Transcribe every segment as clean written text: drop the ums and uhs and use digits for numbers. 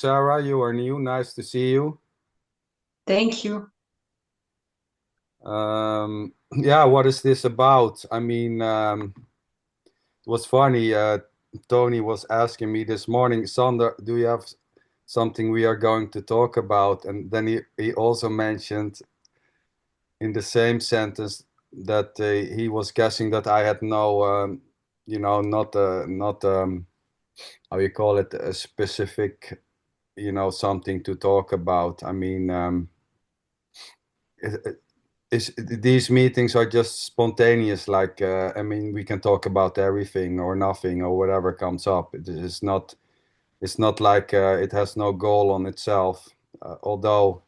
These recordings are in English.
Sarah. You are new. Nice to see you. Thank you. Yeah, what is this about? It was funny. Tony was asking me this morning, Sander, do you have something we are going to talk about? And then he also mentioned in the same sentence that he was guessing that I had no, not how you call it, a specific, something to talk about. These meetings are just spontaneous. Like, we can talk about everything or nothing or whatever comes up. It's not like it has no goal on itself. Although,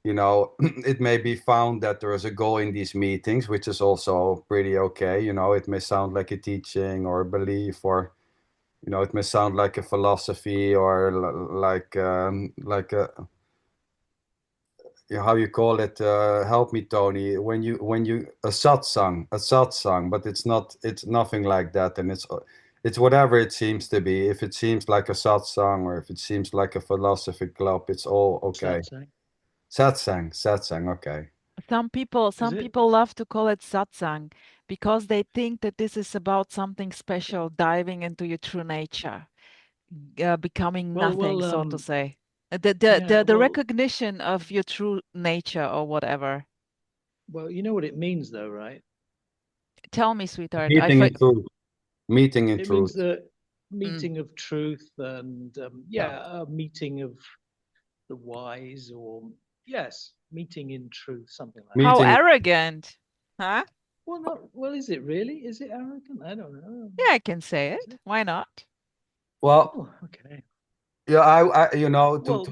it may be found that there is a goal in these meetings, which is also pretty okay. It may sound like a teaching or a belief, or, it may sound like a philosophy or like a, how you call it, help me, Tony, when you a satsang, but it's nothing like that. And it's whatever it seems to be. If it seems like a satsang or if it seems like a philosophy club, it's all okay. Satsang. Satsang, okay. Some people, Is some it? people love to call it satsang because they think that this is about something special, diving into your true nature, becoming Well, nothing, well, so to say. The well, recognition of your true nature or whatever. you know what it means, though, right? Tell me, sweetheart. Meeting in truth. Meeting in It means truth. the Mm. meeting of truth and a meeting of the wise, or yes, meeting in truth, something like that. How Meeting. arrogant, huh? Well, not well. Is it really? Is it arrogant? I don't know. Yeah, I can say Is it. it? Why not? Well, Oh, okay. yeah, I Well,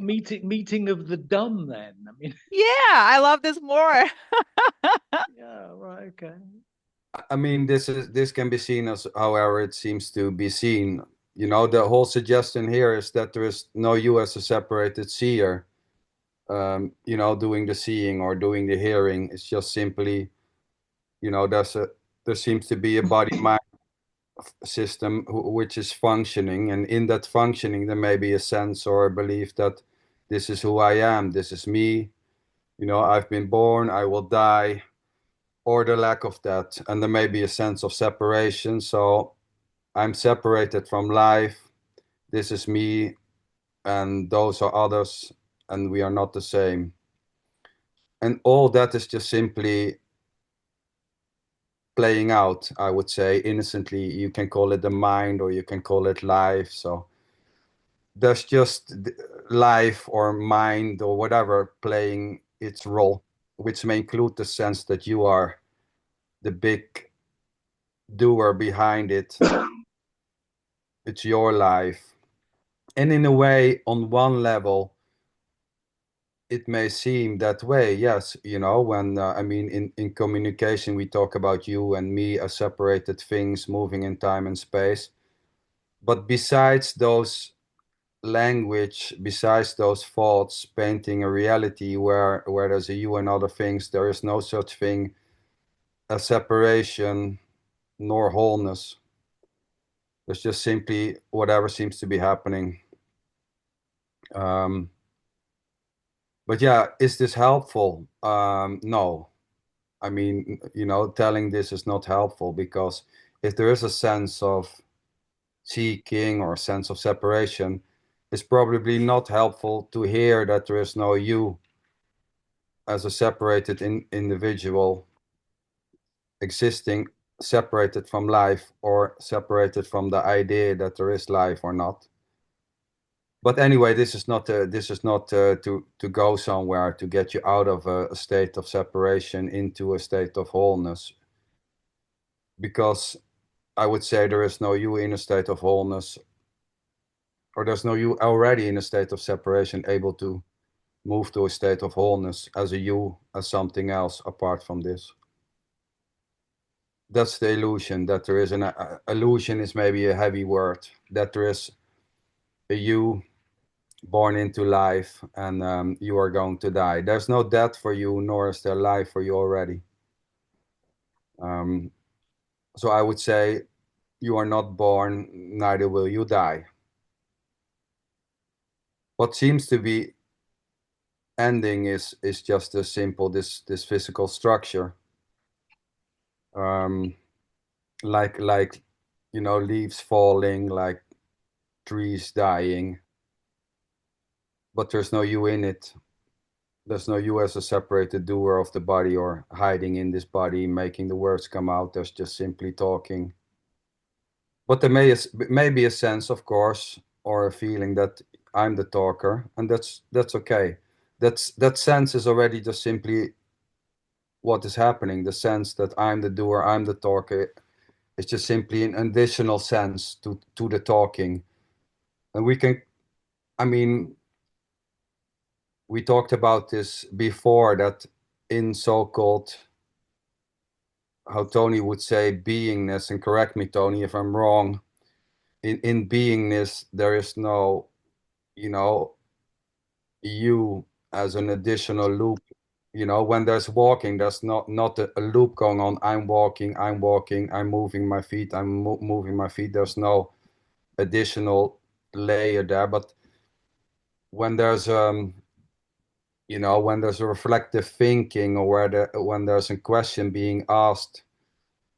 meeting of the dumb. Then I mean, Yeah, I love this more. yeah, right. Okay. this can be seen as however it seems to be seen. The whole suggestion here is that there is no you as a separated seer, doing the seeing or doing the hearing. It's just simply, there seems to be a body mind system which is functioning, and in that functioning there may be a sense or a belief that this is who I am, this is me. I've been born, I will die, or the lack of that, and there may be a sense of separation. So I'm separated from life, this is me, and those are others, and we are not the same. And all that is just simply playing out, I would say, innocently. You can call it the mind or you can call it life. So there's just life or mind or whatever playing its role, which may include the sense that you are the big doer behind it. It's your life. And in a way, on one level, it may seem that way. Yes, when in communication we talk about you and me as separated things moving in time and space. But besides those language, besides those thoughts painting a reality where there's a you and other things, there is no such thing as separation nor wholeness. There's just simply whatever seems to be happening. Um, but yeah, is this helpful? No. Telling this is not helpful, because if there is a sense of seeking or a sense of separation, it's probably not helpful to hear that there is no you as a separated individual existing separated from life or separated from the idea that there is life or not. But anyway, this is not to go somewhere to get you out of a state of separation into a state of wholeness, because I would say there is no you in a state of wholeness, or there's no you already in a state of separation able to move to a state of wholeness as a you, as something else apart from this. That's the illusion, that there is an illusion is maybe a heavy word, that there is a you born into life, and you are going to die. There's no death for you, nor is there life for you already. Um, so I would say you are not born, neither will you die. what seems to be ending is just a simple this physical structure, like you know, leaves falling, like trees dying, but there's no you in it. There's no you as a separated doer of the body or hiding in this body making the words come out. There's just simply talking. But there may be a sense, of course, or a feeling that I'm the talker, and that's okay. That sense is already just simply what is happening. The sense that I'm the doer, I'm the talker, is just simply an additional sense to the talking. And we can, I mean, we talked about this before, that in so-called, how Tony would say, beingness, and correct me, Tony, if I'm wrong, in beingness, there is no, you know, you as an additional loop. You know, when there's walking, there's not a loop going on. I'm walking, I'm moving my feet, I'm moving my feet. There's no additional layer there. But when there's you know, when there's a reflective thinking, or when there's a question being asked,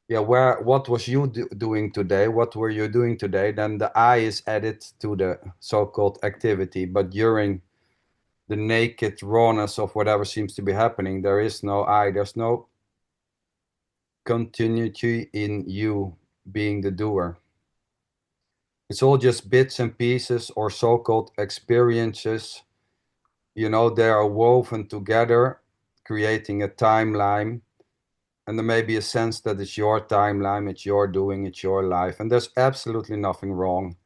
yeah, what was you doing today? What were you doing today? Then the I is added to the so-called activity. But during the naked rawness of whatever seems to be happening, there is no I. There's no continuity in you being the doer. It's all just bits and pieces, or so-called experiences. You know, they are woven together, creating a timeline. And there may be a sense that it's your timeline, it's your doing, it's your life. And there's absolutely nothing wrong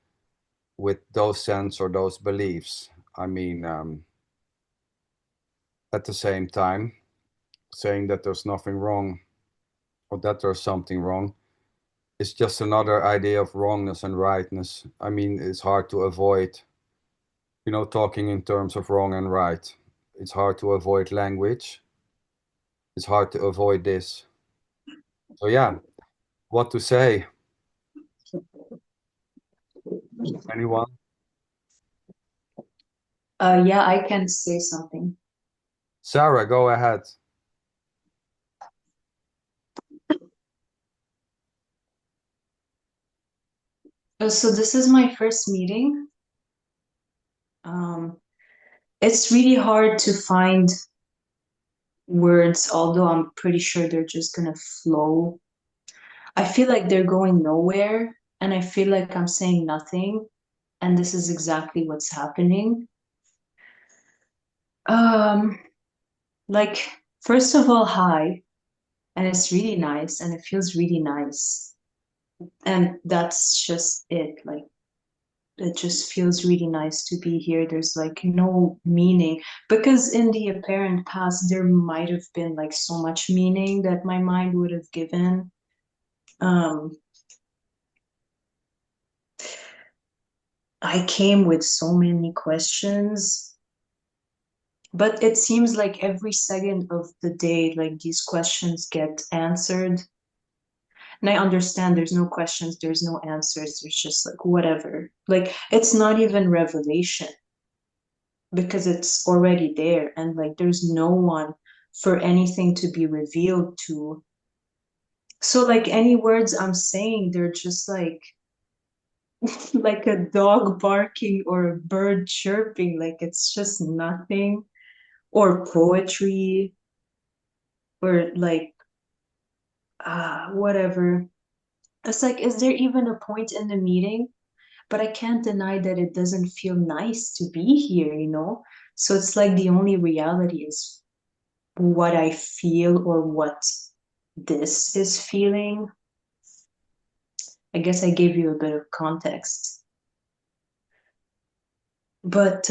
with those sense or those beliefs. I mean, at the same time, saying that there's nothing wrong or that there's something wrong, it's just another idea of wrongness and rightness. I mean, it's hard to avoid, you know, talking in terms of wrong and right. It's hard to avoid language. It's hard to avoid this. So yeah, what to say? Anyone? Yeah, I can say something. Sarah, go ahead. So this is my first meeting. It's really hard to find words, although I'm pretty sure they're just gonna flow. I feel like they're going nowhere, and I feel like I'm saying nothing, and this is exactly what's happening. Like, first of all, hi, and it's really nice, and it feels really nice. And that's just it. Like, it just feels really nice to be here. There's like no meaning, because in the apparent past there might have been like so much meaning that my mind would have given. I came with so many questions, but it seems like every second of the day, like these questions get answered. And I understand there's no questions, there's no answers, there's just like whatever. Like, it's not even revelation, because it's already there, and like there's no one for anything to be revealed to. So like any words I'm saying, they're just like like a dog barking or a bird chirping. Like, it's just nothing. Or poetry, or like whatever. It's like, is there even a point in the meeting? But I can't deny that it doesn't feel nice to be here, you know? So it's like the only reality is what I feel, or what this is feeling. I guess I gave you a bit of context. But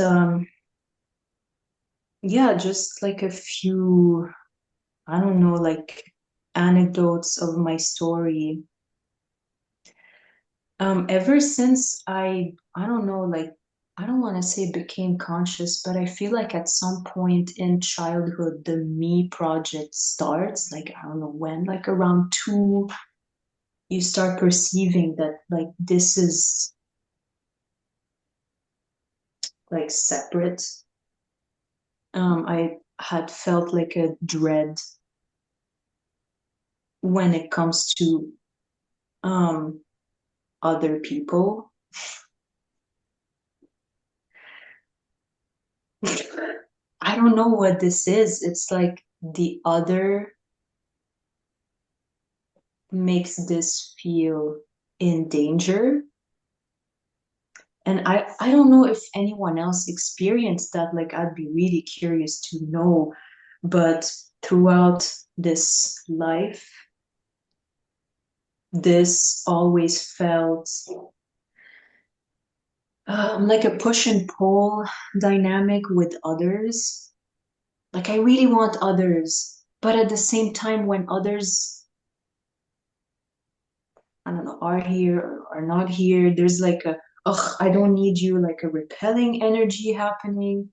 yeah, just like a few, I don't know, like anecdotes of my story. Ever since I don't know, like, I don't want to say became conscious, but I feel like at some point in childhood, the me project starts. Like, I don't know when, like around 2, you start perceiving that like this is like separate. I had felt like a dread when it comes to other people. I don't know what this is. It's like the other makes this feel in danger. And I don't know if anyone else experienced that. Like, I'd be really curious to know. But throughout this life, this always felt like a push and pull dynamic with others. Like, I really want others, but at the same time, when others, I don't know, are here or are not here, there's like a, ugh, I don't need you, like a repelling energy happening.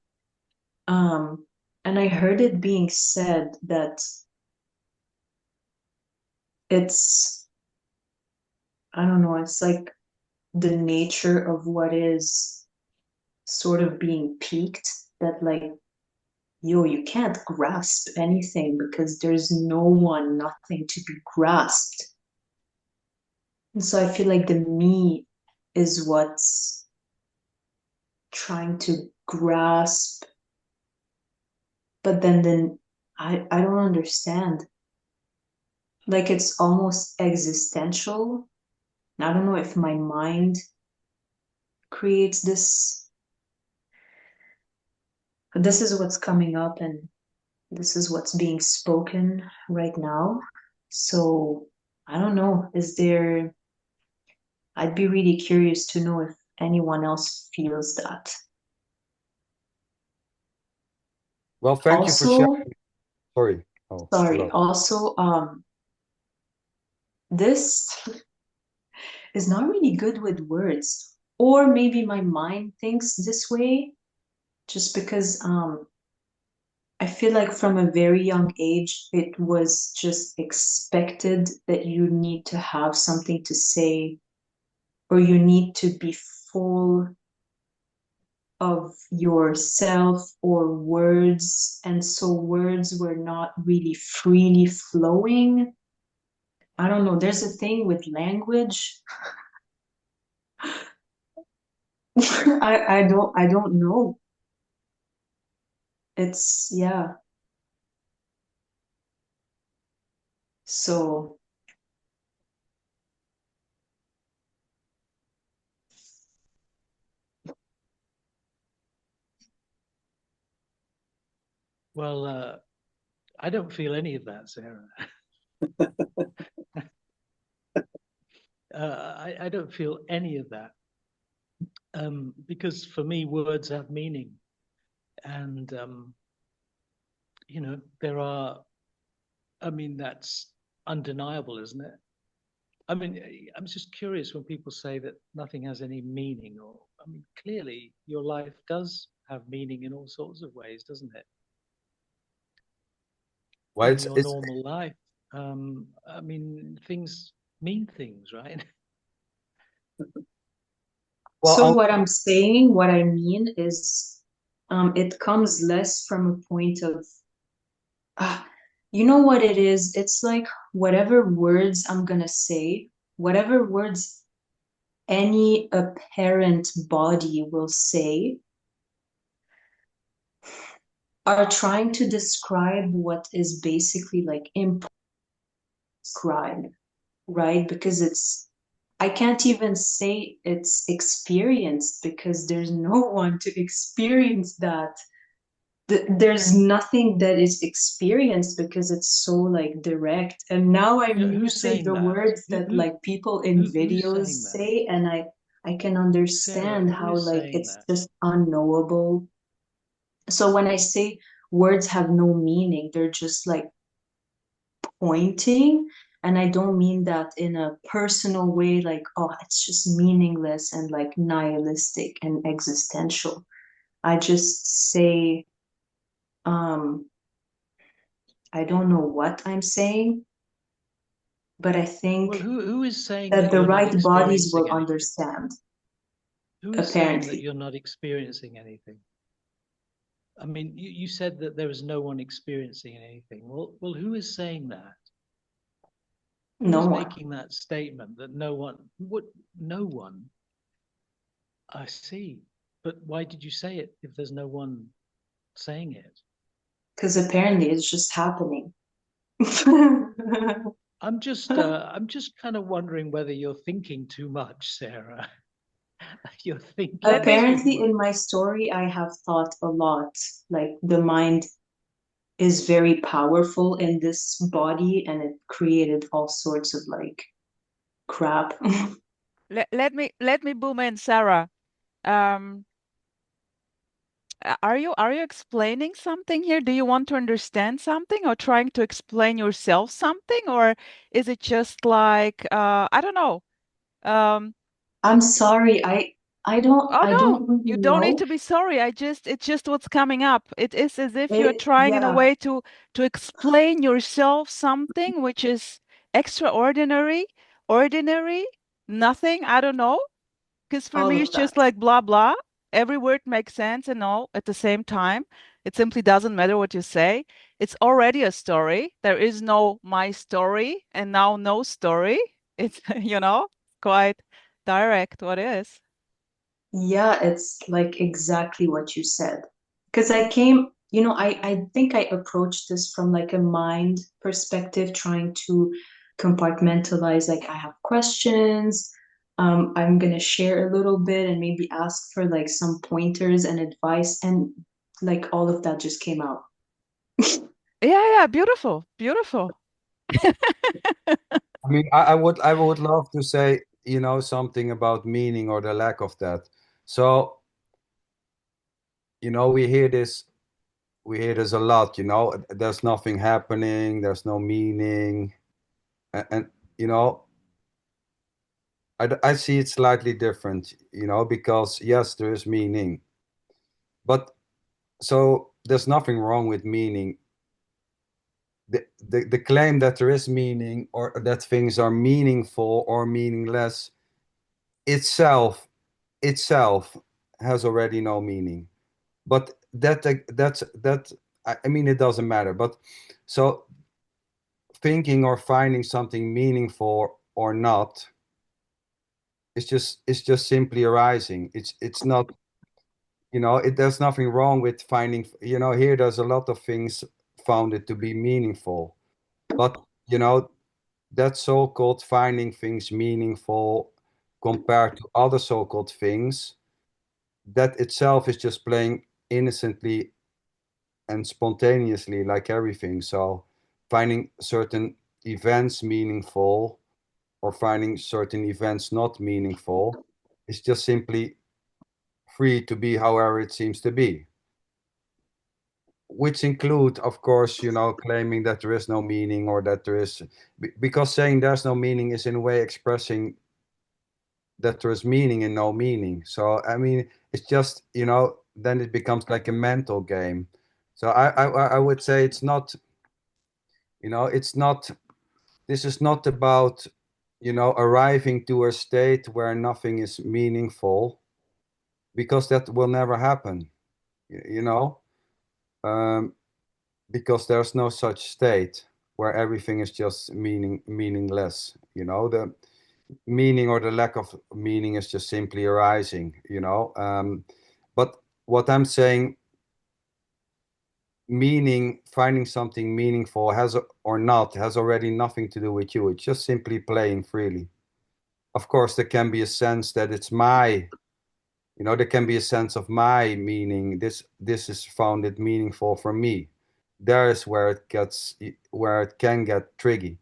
And I heard it being said that it's, I don't know, it's like the nature of what is sort of being peaked, that like, yo, you can't grasp anything because there's no one, nothing to be grasped. And so I feel like the me is what's trying to grasp, but then I don't understand. Like, it's almost existential. I don't know if my mind creates this. But this is what's coming up, and this is what's being spoken right now. So I don't know. I'd be really curious to know if anyone else feels that. Well, thank you for sharing. Sorry. Oh, sorry. hello. Also, this is not really good with words, or maybe my mind thinks this way, just because I feel like from a very young age, it was just expected that you need to have something to say, or you need to be full of yourself or words. And so words were not really freely flowing. I don't know. There's a thing with language. I don't know. It's, yeah. So Well, I don't feel any of that, Sarah. I don't feel any of that, because for me, words have meaning, and you know, there are. I mean, that's undeniable, isn't it? I mean, I'm just curious when people say that nothing has any meaning, or I mean, clearly your life does have meaning in all sorts of ways, doesn't it? Well, In it's your normal life, I mean, things mean things, right? well. So what I'm saying, what I mean is, it comes less from a point of, you know what it is? It's like whatever words I'm gonna say, whatever words any apparent body will say, are trying to describe what is basically like described, right? Because I can't even say it's experienced because there's no one to experience that. There's nothing that is experienced because it's so like direct. And now I'm Yeah, who's using saying the that? words that like people in Who's videos saying that? say, and I can Sarah, understand who how is like saying it's that? just unknowable. So when I say words have no meaning, they're just like pointing. And I don't mean that in a personal way, like, oh, it's just meaningless and like nihilistic and existential. I just say, um, I don't know what I'm saying, but I Well, think who is saying that that the you're not right bodies experiencing will anything? understand. Who is saying that apparently. you're not experiencing anything? I mean, you said that there is no one experiencing anything. Well, who is saying that? Who No is one. making that statement that no one? What? No one? I see. But why did you say it if there's no one saying it? Because apparently it's just happening. I'm just kind of wondering whether you're thinking too much, Sarah. You're thinking too Apparently, much. in my story, I have thought a lot. Like the mind is very powerful in this body, and it created all sorts of like crap. Let me boom in, Sarah. Um, are you explaining something here? Do you want to understand something or trying to explain yourself something, or is it just like I don't know? Um, I'm sorry. oh I no, don't really you don't need know. to be sorry. It's just what's coming up. It is as if you're It trying in a yeah. way to explain yourself something which is extraordinary, ordinary, nothing. I don't know. Because for All me, of it's just that. like blah, blah. Every word makes sense and all at the same time. It simply doesn't matter what you say. It's already a story. There is no my story and now no story. It's, quite direct what is. Yeah, it's like exactly what you said. Because I came, I think I approached this from like a mind perspective, trying to compartmentalize, like I have questions. I'm gonna share a little bit and maybe ask for like some pointers and advice, and like all of that just came out. Yeah, yeah, beautiful, beautiful. I mean, I would love to say, something about meaning or the lack of that. So, we hear this a lot, there's nothing happening, there's no meaning. And I see it slightly different, because yes, there is meaning. But so there's nothing wrong with meaning. The claim that there is meaning or that things are meaningful or meaningless itself has already no meaning. But that I mean, it doesn't matter. But so thinking or finding something meaningful or not, it's just simply arising. It's not, there's nothing wrong with finding, here there's a lot of things found it to be meaningful. But that so-called finding things meaningful compared to other so-called things, that itself is just playing innocently and spontaneously like everything. So finding certain events meaningful or finding certain events not meaningful is just simply free to be however it seems to be, which include, of course, claiming that there is no meaning or that there is, because saying there's no meaning is in a way expressing that there is meaning and no meaning. So I mean, it's just, then it becomes like a mental game. So I would say it's not, it's not, this is not about, arriving to a state where nothing is meaningful, because that will never happen, you know, um, because there's no such state where everything is just meaningless. The meaning or the lack of meaning is just simply arising. But what I'm saying, meaning, finding something meaningful has or not has already nothing to do with you. It's just simply playing freely. Of course, there can be a sense that it's my, there can be a sense of my meaning. This is found it meaningful for me. There is where it can get tricky,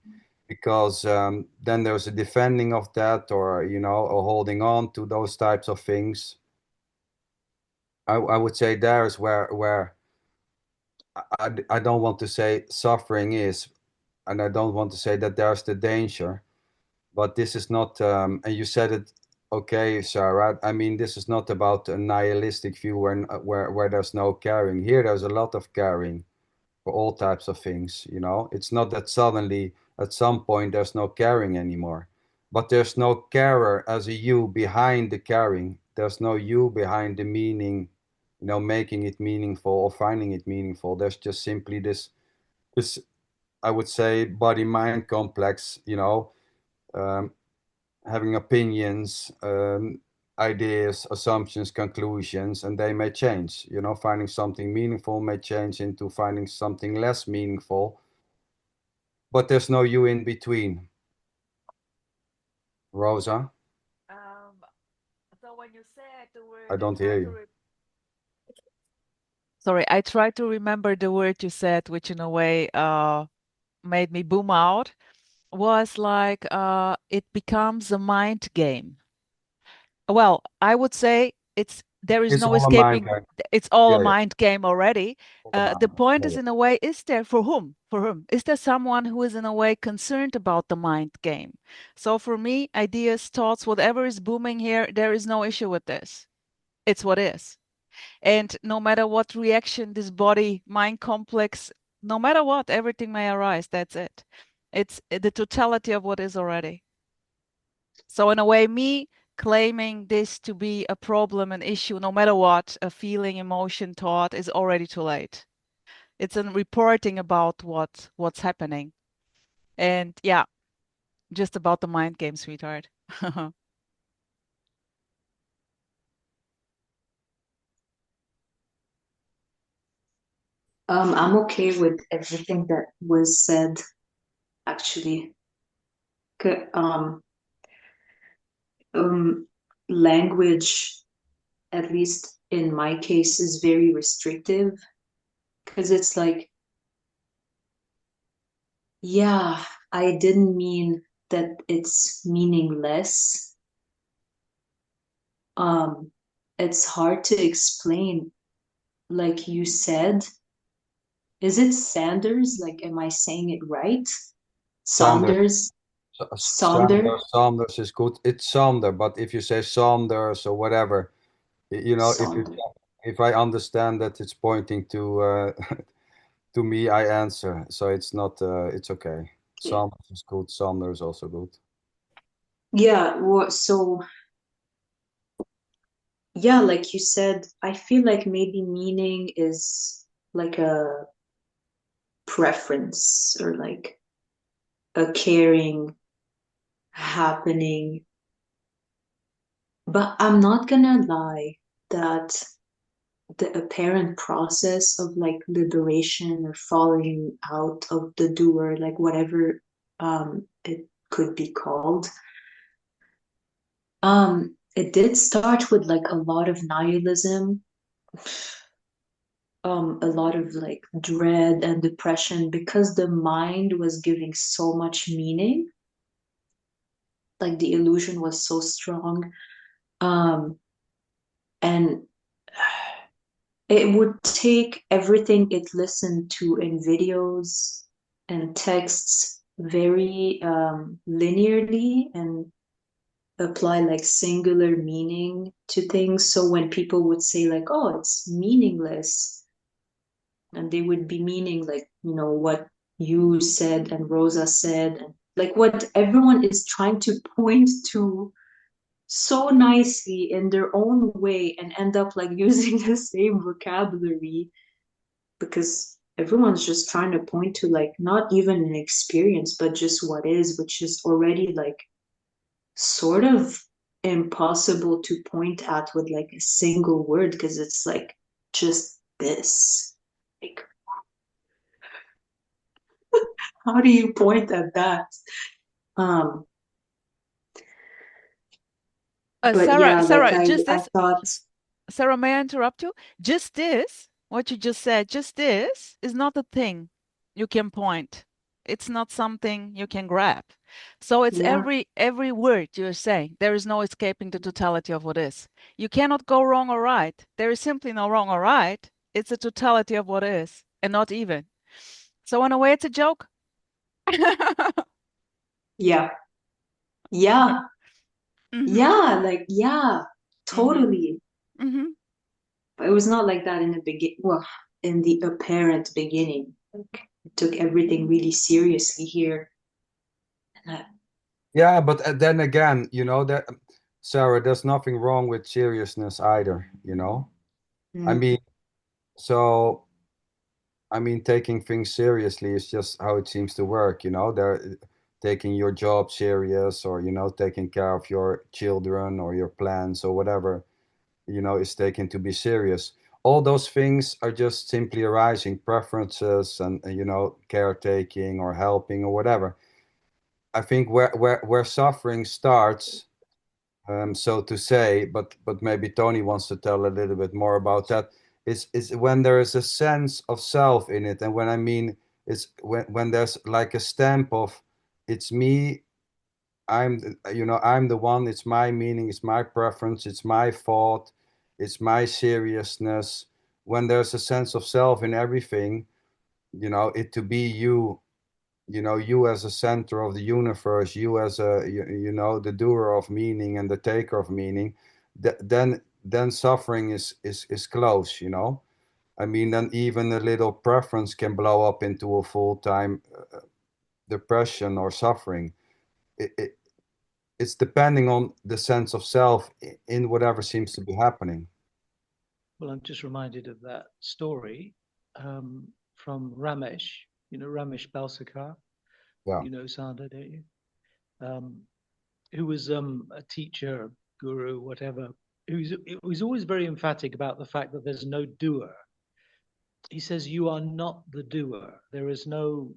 because then there's a defending of that, or a holding on to those types of things. I would say there is where I don't want to say suffering is, and I don't want to say that there's the danger. But this is not, and you said it, okay, Sarah. I mean, this is not about a nihilistic view where there's no caring. Here, there's a lot of caring for all types of things. It's not that suddenly at some point there's no caring anymore, but there's no carer as a you behind the caring. There's no you behind the meaning, making it meaningful or finding it meaningful. There's just simply this, I would say, body-mind complex, having opinions, ideas, assumptions, conclusions, and they may change. Finding something meaningful may change into finding something less meaningful, but there's no you in between. Rosa? So when you said the word, I don't hear you. Sorry, I tried to remember the word you said, which in a way made me boom out, was like it becomes a mind game. Well, I would say there is It's no all a mind escaping. game. It's all a Yeah, mind game already. all a mind The point game. is, in a way, is there for whom? For whom? Is there someone who is in a way concerned about the mind game? So for me, ideas, thoughts, whatever is booming here, there is no issue with this. It's what is. And no matter what reaction this body mind complex, no matter what, everything may arise. That's it. It's the totality of what is already. So in a way, me claiming this to be a problem, an issue, no matter what, a feeling, emotion, thought, is already too late. It's a reporting about what's happening. And yeah, just about the mind game, sweetheart. I'm okay with everything that was said, actually. Um, Language, at least in my case, is very restrictive because it's like, yeah, I didn't mean that it's meaningless. It's hard to explain, like you said. Is it Sanders? Like, am I saying it right? Sander. Saunders? Sonder? Sanders is good. It's Sander, but if you say Sanders or whatever, Sonder. if I understand that it's pointing to to me, I answer. So it's not. It's okay. Okay. Sanders is good. Sander is also good. Yeah, so yeah, like you said, I feel like maybe meaning is like a preference or like a caring happening. But I'm not gonna lie that the apparent process of like liberation or falling out of the doer, like whatever it could be called, it did start with like a lot of nihilism, a lot of like dread and depression because the mind was giving so much meaning, like the illusion was so strong. And it would take everything it listened to in videos and texts very linearly and apply like singular meaning to things. So when people would say like, oh, it's meaningless, and they would be meaning like, what you said and Rosa said, and like what everyone is trying to point to so nicely in their own way and end up like using the same vocabulary because everyone's just trying to point to like not even an experience but just what is, which is already like sort of impossible to point at with like a single word because it's like just this, like how do you point at that? um but Sarah, yeah, like Sarah, just I this. thought. Sarah, may I interrupt you? Just this, what you just said, just this is not a thing you can point. It's not something you can grab. So it's Yeah, every word you're saying. There is no escaping the totality of what is. You cannot go wrong or right. There is simply no wrong or right. It's the totality of what is, and not even. So in a way, it's a joke. yeah, yeah, Mm-hmm. yeah, like yeah, Mm-hmm. totally. Mm-hmm. But it was not like that in the well, in the apparent beginning. Like I took everything really seriously here. And Yeah, but then again, that Sarah, there's nothing wrong with seriousness either, you know? I Mm. mean, so, I mean, taking things seriously is just how it seems to work, you know? They're taking your job serious, or, you know, taking care of your children or your plans or whatever, you know, is taken to be serious. All those things are just simply arising, preferences and, you know, caretaking or helping or whatever. I think where suffering starts, so to say, but maybe Tony wants to tell a little bit more about that. Is when there is a sense of self in it, and when I mean it's when there's like a stamp of it's me, you know, I'm the one, it's my meaning, it's my preference, it's my thought, it's my seriousness. When there's a sense of self in everything, you know, it to be you, you know, you as a center of the universe, you as you know, the doer of meaning and the taker of meaning, then suffering is close, you know. I mean, then even a little preference can blow up into a full-time depression or suffering. It it's depending on the sense of self in whatever seems to be happening. Well, I'm just reminded of that story from Ramesh, you know, Ramesh Balsekar, Yeah. you know, Sander, don't you? Um, who was a teacher, guru, whatever, who's always very emphatic about the fact that there's no doer. He says, you are not the doer. There is no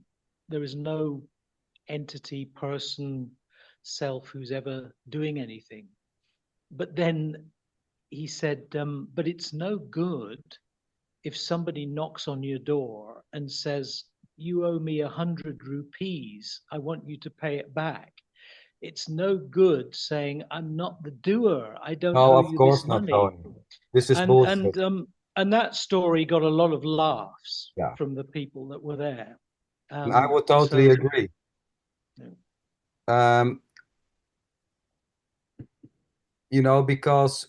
entity, person, self who's ever doing anything. But then he said, but it's no good if somebody knocks on your door and says, you owe me 100 rupees, I want you to pay it back. It's no good saying, I'm not the doer, I don't No, owe of you this course not, money. Tony. This is And bullshit. and um and that story got a lot of laughs Yeah. from the people that were there. And I would totally So agree. Um, you know, because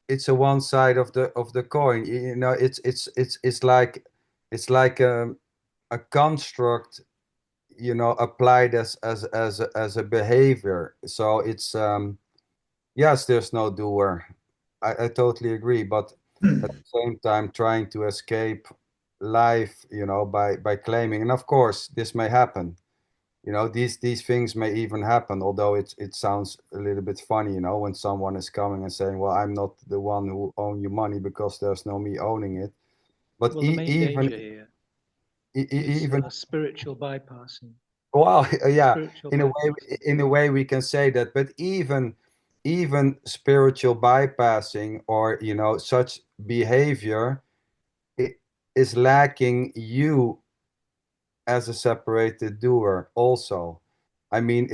it's a one side of the coin. You know, it's like a construct, you know, applied as a behavior. So it's yes, there's no doer. I totally agree, but at the same time trying to escape life, you know, by claiming, and of course this may happen. You know, these things may even happen, although it sounds a little bit funny, you know, when someone is coming and saying, well, I'm not the one who own your money because there's no me owning it. But well, the main even danger here is even spiritual bypassing. well, yeah, Spiritual in a way, bypassing. we can say that. But even spiritual bypassing, or you know, such behavior i- is lacking you as a separated doer also. I mean,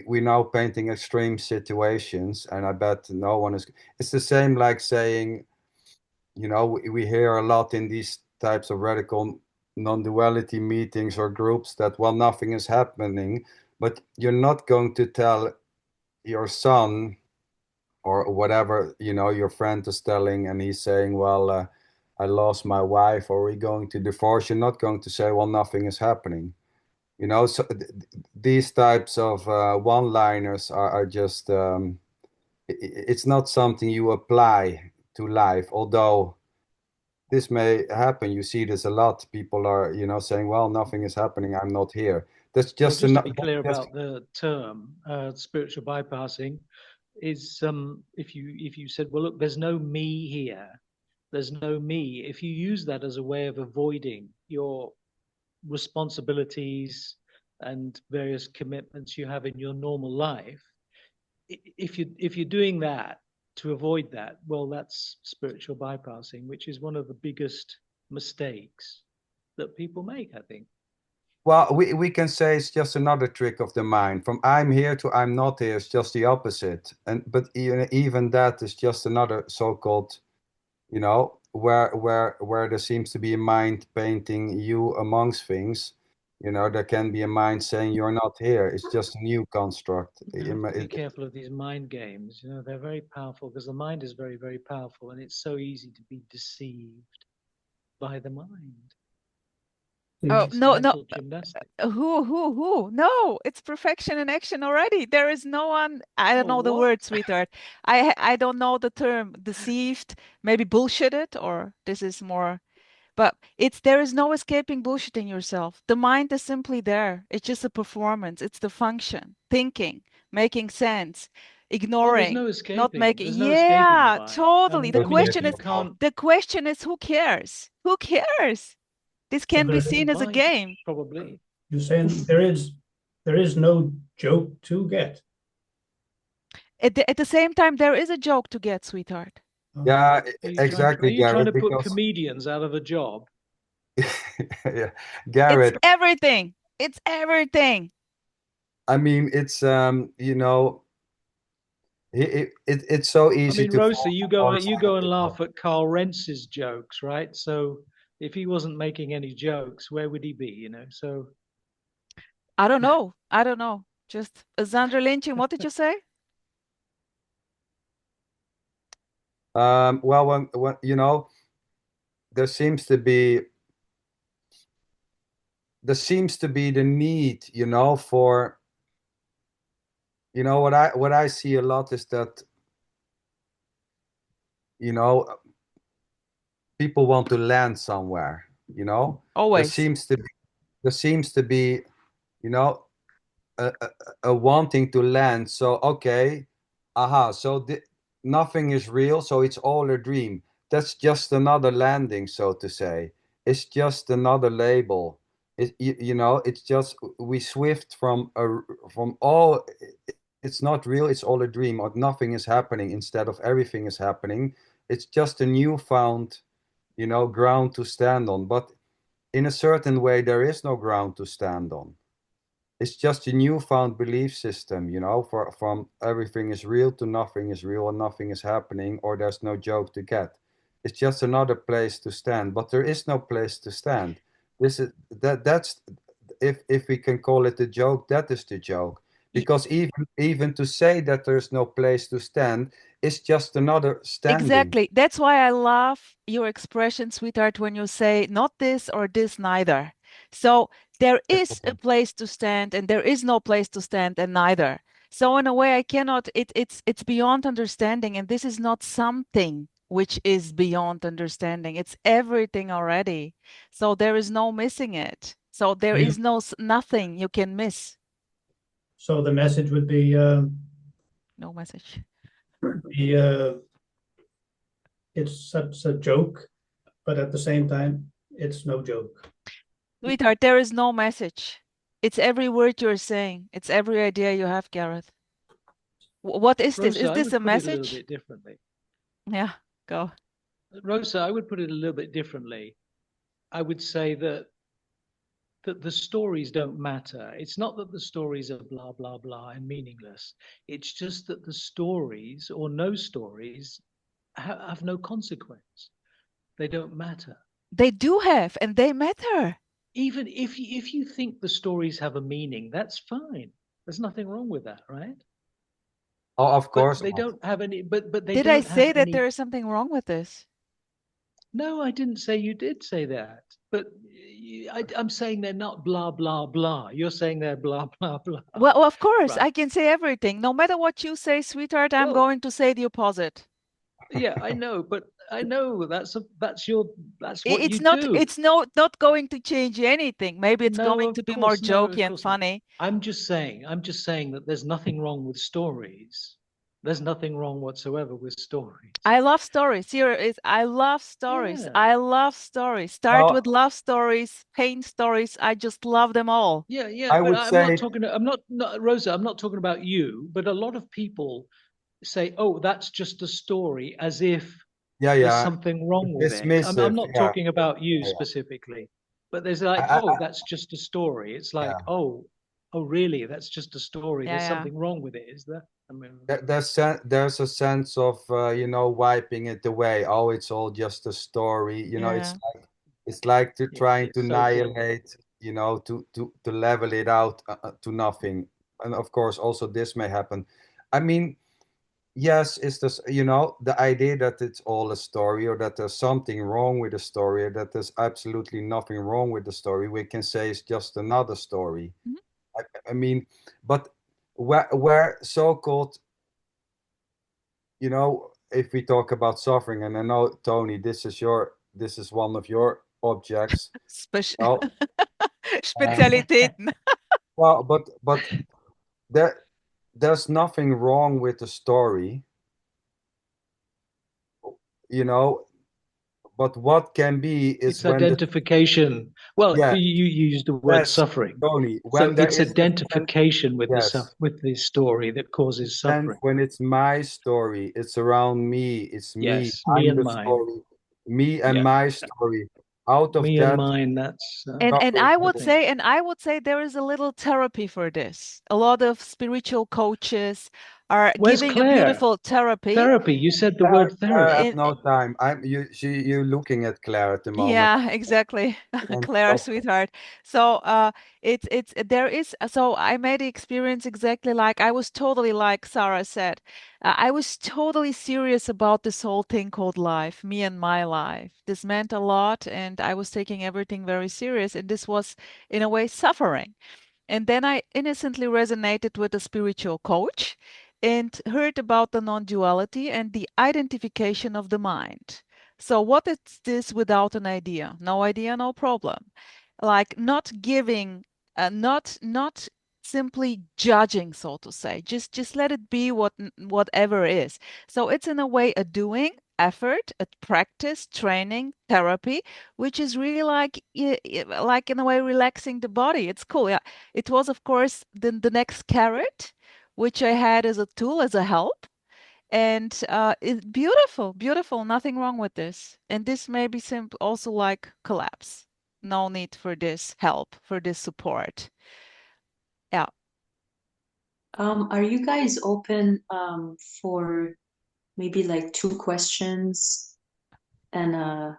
we're now painting extreme situations, and I bet no one is. It's the same like saying, you know, we hear a lot in these types of radical non-duality meetings or groups that, well, nothing is happening, but you're not going to tell your son or whatever, you know, your friend is telling, and he's saying, well, I lost my wife, or we're going to divorce. You're not going to say, well, nothing is happening. You know, so these types of one-liners are just, it's not something you apply to life, although this may happen. You see this a lot. People are, you know, saying, well, nothing is happening, I'm not here. That's Well, just just to another, be clear about the term spiritual bypassing, is if you said, well, look, there's no me here, there's no me. If you use that as a way of avoiding your responsibilities and various commitments you have in your normal life, if you're doing that to avoid that, well, that's spiritual bypassing, which is one of the biggest mistakes that people make, I think. well, we can say it's just another trick of the mind. From I'm here to I'm not here is just the opposite. And but even that is just another so-called, you know, where there seems to be a mind painting you amongst things. You know, there can be a mind saying you're not here. It's just a new construct. You have to be careful of these mind games. You know, they're very powerful because the mind is very, very powerful, and it's so easy to be deceived by the mind. Oh, It's no, no. mental gymnastics. Who? No, it's perfection in action already. There is no one. I don't Oh, know the what? word, sweetheart. I don't know the term deceived, maybe bullshitted, or this is more. But there is no escaping bullshitting yourself. The mind is simply there. It's just a performance. It's the function, thinking, making sense, Oh, there's ignoring, no not escaping. making. There's no escaping the Yeah, mind. totally. I mean, you can't. The question is who cares? Who cares? This So can be seen as a Mind, game. probably. you're saying there is no joke to get. At the same time, there is a joke to get, sweetheart. Yeah, Are exactly, you trying Garrett, to put because comedians out of a job? yeah, It's Garrett, everything. It's everything. I mean, it's it's so I easy mean, to Rosa, fall on one you side go of and the coin. laugh at Carl Rentz's jokes, right? So if he wasn't making any jokes, where would he be? So I don't know. I don't know. Just SanderLinchen, what did you say? Well, when there seems to be the need, for what I see a lot is that you know people want to land somewhere. There Always. seems to be you know a wanting to land. So okay, so nothing is real, so it's all a dream. That's just another landing, so to say. It's just another label. It's just we swift from all. It's not real. It's all a dream, or nothing is happening instead of everything is happening. It's just a newfound, ground to stand on. But in a certain way, there is no ground to stand on. It's just a newfound belief system, from everything is real to nothing is real and nothing is happening, or there's no joke to get. It's just another place to stand, but there is no place to stand. That's if we can call it a joke, that is the joke. Because even to say that there's no place to stand is just another standing. Exactly. That's why I love your expression, sweetheart, when you say not this or this neither. So there is a place to stand and there is no place to stand and neither. So in a way I cannot it's beyond understanding, and this is not something which is beyond understanding. It's everything already. So there is no missing it. So there is nothing you can miss. So the message would be No message. It's such a joke, but at the same time, it's no joke. Sweetheart, there is no message. It's every word you're saying. It's every idea you have, Gareth. What is this? Rosa, Is I this would a put it a little message? bit differently. Yeah, go. Rosa, I would put it a little bit differently. I would say that the stories don't matter. It's not that the stories are blah blah blah and meaningless. It's just that the stories or no stories have no consequence. They don't matter. They do have, and they matter. Even if you think the stories have a meaning, that's fine. There's nothing wrong with that, right? Oh, of But course they not. don't have any. But they Did I don't have say that any. there is something wrong with this? No, I didn't say you did say that. But I'm saying they're not blah blah blah. You're saying they're blah blah blah. Well, of course, Right. I can say everything. No matter what you say, sweetheart, I'm Well, going to say the opposite. yeah, I know, but I know that's what It's you not do. it's not going to change anything. Maybe it's No, going of to be more course, no, jokey of and course not. funny. I'm just saying that there's nothing wrong with stories. There's nothing wrong whatsoever with stories. I love stories. I love stories. Yeah. I love stories. Start with Well, love stories, pain stories. I just love them all. Yeah, yeah, I but would say, I'm not Rosa, I'm not talking about you, but a lot of people say, "Oh, that's just a story," as if yeah, there's yeah, something wrong with it. I'm dismissive. not Yeah, talking about you yeah, specifically, but there's yeah. like, "Oh, that's just a story." It's like, Yeah. "Oh, really? That's just a story. Yeah, There's yeah. something wrong with it, is there?" I mean, There's a sense of wiping it away. Oh, it's all just a story. Yeah. It's like to yeah, trying to it's okay. annihilate. To level it out to nothing. And of course, also this may happen. I mean, yes, it's this, the idea that it's all a story, or that there's something wrong with the story, or that there's absolutely nothing wrong with the story. We can say it's just another story. Mhm. I mean, but where so-called, if we talk about suffering, and I know, Tony, this is one of your objects. Well, Spezialitäten. well, but there's nothing wrong with the story, you know. But what can be is It's when the identification. Well, yeah, you used the word yes, suffering. Tony, So when there it's is identification with yes, with the story that causes and suffering. when it's my story, it's around me, it's me, Yes, me I'm and the mine. story, me and Yeah, my story. Out of me and that mine. That's And suffering, I I would think. say, there is a little therapy for this. A lot of spiritual coaches are Where's giving a Claire? beautiful therapy. Therapy. You said the Claire, word Claire has therapy. no time. You're looking at Claire at the moment. Yeah, exactly. And Claire, sweetheart. So it's there is so I made the experience exactly like I was totally like Sarah said. I was totally serious about this whole thing called life, me and my life. This meant a lot, and I was taking everything very serious, and this was in a way suffering. And then I innocently resonated with a spiritual coach and heard about the non duality and the identification of the mind. So, what is this without an idea? No idea, no problem. Like not giving, not simply judging, so to say. Just let it be whatever is. So it's in a way a doing, effort, a practice, training, therapy, which is really like in a way relaxing the body. It's cool. Yeah. It was, of course, the next carrot, which I had as a tool, as a help. And it's beautiful, beautiful. Nothing wrong with this. And this may be simple, also like collapse. No need for this help, for this support. Yeah. Are you guys open for maybe like two questions and a